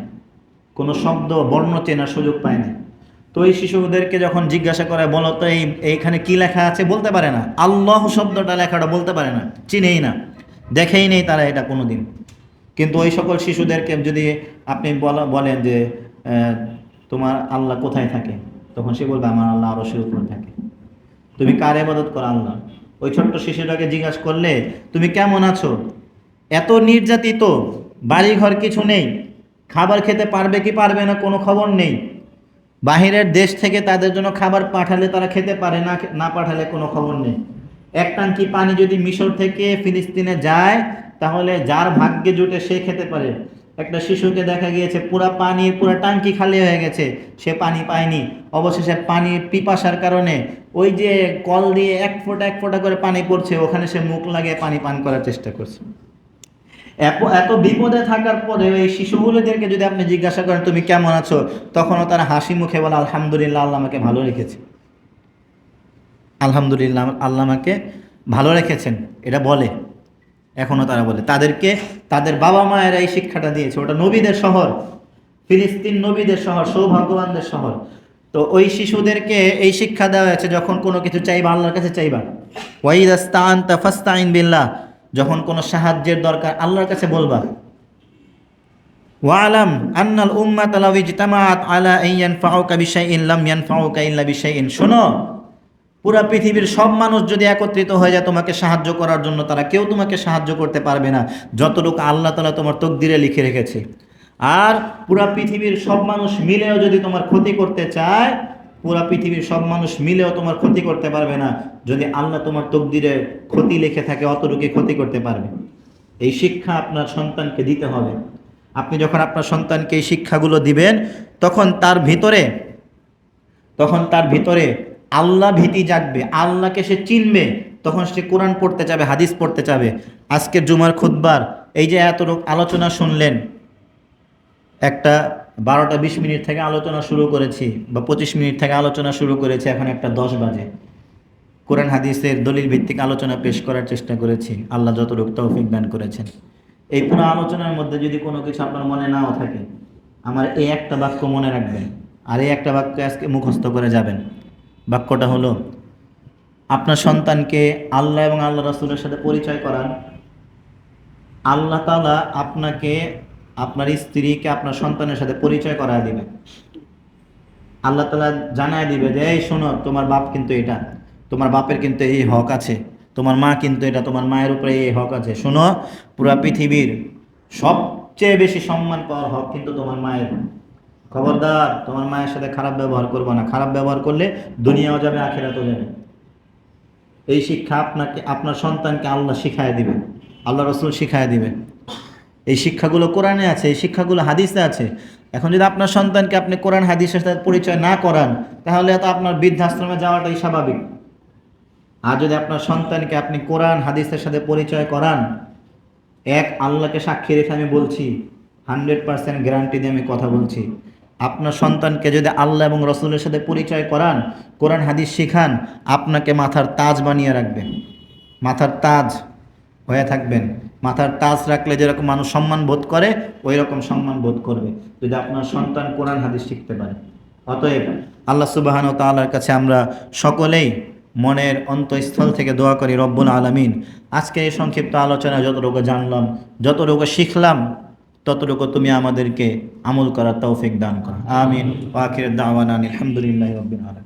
Speaker 1: কোনো শব্দ বর্ণ চেনার সুযোগ পায়নি। তো এই শিশুদেরকে যখন জিজ্ঞাসা করে বলো তো এইখানে কি লেখা আছে, বলতে পারে না। আল্লাহ শব্দটা লেখাটা বলতে পারে না, চিনেই না, দেখেই নেই তারা এটা কোনো দিন। কিন্তু ওই সকল শিশুদেরকে যদি আপনি বলেন যে তোমার আল্লাহ কোথায় থাকে, তখন সে বলবে আমার আল্লাহ আরশের উপরে থাকে। তুমি কার ইবাদত করো? আল্লাহ। ওই ছোট্ট শিশুটাকে জিজ্ঞাসা করলে তুমি কেমন আছো, এত নির্যাতিত, বাড়িঘর কিছু নেই, খাবার খেতে পারবে কি পারবে না কোনো খবর নেই, বাহিরের দেশ থেকে তাদের জন্য খাবার পাঠালে তারা খেতে পারে না, না পাঠালে কোনো খবর নেই। এক টাঙ্কি পানি যদি মিশর থেকে ফিলিস্তিনে যায়, তাহলে যার ভাগ্যে জুটে সে খেতে পারে। একটা শিশুকে দেখা গিয়েছে পুরো টাঙ্কি খালি হয়ে গেছে, সে পানি পায়নি। অবশেষে পানির পিপাসার কারণে ওই যে কল দিয়ে এক ফোঁটা করে পানি পড়ছে, ওখানে সে মুখ লাগিয়ে পানি পান করার চেষ্টা করছে। এত বিপদে থাকার পরে এই শিশুগুলোদেরকে যদি আপনি জিজ্ঞাসা করেন তুমি কেমন আছো, তখনও তারা হাসি মুখে বলে আলহামদুলিল্লাহ, আল্লাহ আমাকে ভালো রেখেছে, আলহামদুলিল্লাহ আল্লাহ আমাকে ভালো রেখেছেন, এটা বলে। এখনও তারা বলে। তাদেরকে তাদের বাবা মায়েরা এই শিক্ষাটা দিয়েছে। ওটা নবীদের শহর, ফিলিস্তিন নবীদের শহর, সৌভাগ্যবানদের শহর। তো ওই শিশুদেরকে এই শিক্ষা দেওয়া হয়েছে, যখন কোনো কিছু চাইবা আল্লাহর কাছে চাইবা। ওয়াইদা স্তাআনতা ফাস্তাইন বিল্লাহ, যখন কোনো সাহায্যের দরকার আল্লাহর কাছে বলবা। ওয়ালাম আন্নাল উম্মাতা লাউ ইজতামাআত আলা আন ইয়ানফাউকা বিশাইইন লাম ইয়ানফাউকা ইল্লা বিশাইইন, শোনো, পুরা পৃথিবীর সব মানুষ যদি একত্রিত হয়ে যায় তোমাকে সাহায্য করার জন্য, তারা কেউ তোমাকে সাহায্য করতে পারবে না যতটুকু আল্লাহ তাআলা তোমার তকদিরে লিখে রেখেছে। আর পুরা পৃথিবীর সব মানুষ মিলেও যদি তোমার ক্ষতি করতে চায়, পুরা পৃথিবীর সব মানুষ মিলেও তোমার ক্ষতি করতে পারবে না যদি আল্লাহ তোমার তকদিরে ক্ষতি লিখে থাকে, অতটুকু ক্ষতি করতে পারবে। এই শিক্ষা আপনার সন্তানকে দিতে হবে। আপনি যখন আপনার সন্তানকে এই শিক্ষাগুলো দিবেন, তখন তার ভিতরে আল্লাহ ভীতি জাগবে, আল্লাহকে সে চিনবে, তখন সে কোরআন পড়তে যাবে, হাদিস পড়তে যাবে। আজকের জুমার খুতবার এই যে এতটুকু আলোচনা শুনলেন, একটা 12টা 20 মিনিট থেকে আলোচনা শুরু করেছি, বা 25 মিনিট থেকে আলোচনা শুরু করেছি, এখন 1টা 10 বাজে। কোরআন হাদিসের দলিল ভিত্তিক আলোচনা পেশ করার চেষ্টা করেছি, আল্লাহ যতটুকু তৌফিক দান করেছেন। এই পুরো আলোচনার মধ্যে যদি কোনো কিছু আপনার মনে নাও থাকে, আমার এই একটা বাক্য মনে রাখবেন, আর এই একটা বাক্য আজকে মুখস্থ করে যাবেন। বাক্যটা হলো, আপনার সন্তানকে আল্লাহ এবং আল্লাহ রাসূলের সাথে পরিচয় করান। আল্লাহ তাআলা আপনাকে, আপনার স্ত্রীকে আপনার সন্তানের সাথে পরিচয় করায় দিবেন। আল্লাহ তাআলা জানায় দিবে যে এই শোনো, তোমার বাপ কিন্তু এটা, তোমার বাপের কিন্তু এই হক আছে, তোমার মা কিন্তু এটা, তোমার মায়ের উপরে এই হক আছে। শোনো, পুরা পৃথিবীর সবচেয়ে বেশি সম্মান পাওয়ার হক কিন্তু তোমার মায়ের। খবরদার, তোমার মায়ের সাথে খারাপ ব্যবহার করবে না। খারাপ ব্যবহার করলে দুনিয়াও যাবে, আখিরাতও যাবে। এই শিক্ষা আপনাকে, আপনার সন্তানকে আল্লাহ শিখায় দিবে, আল্লাহ রসুল শিখায় দিবে। এই শিক্ষাগুলো কোরআনে আছে, এই শিক্ষাগুলো হাদিসে আছে। এখন যদি আপনার সন্তানকে আপনি কোরআন হাদিসের সাথে পরিচয় না করান, তাহলে তো আপনার বৃদ্ধাশ্রমে যাওয়াটাই স্বাভাবিক। আর যদি আপনার সন্তানকে আপনি কোরআন হাদিসের সাথে পরিচয় করান, এক আল্লাহকে সাক্ষী রেখে আমি বলছি, 100% গ্যারান্টি দিয়ে আমি কথা বলছি, আপনার সন্তানকে যদি আল্লাহ এবং রসুলের সাথে পরিচয় করান, কোরআন হাদিস শিখান, আপনাকে মাথার তাজ বানিয়ে রাখবেন, মাথার তাজ হয়ে থাকবেন। মাথার তাজ রাখলে যেরকম মানুষ সম্মান বোধ করে, ওই রকম সম্মান বোধ করবে যদি আপনার সন্তান কোরআন হাদিস শিখতে পারে। অতএব আল্লাহ সুবহানাহু ওয়া তাআলার কাছে আমরা সকলেই মনের অন্তঃস্থল থেকে দোয়া করি, রব্বুল আলামিন আজকে এই সংক্ষিপ্ত আলোচনায় যতটুকু জানলাম, যতটুকু শিখলাম, ততটুকু তুমি আমাদেরকে আমল করার তৌফিক দান করো। আমিন। ওয়া আখিরু দাওয়ানা আলহামদুলিল্লাহি রাব্বিল আলামিন।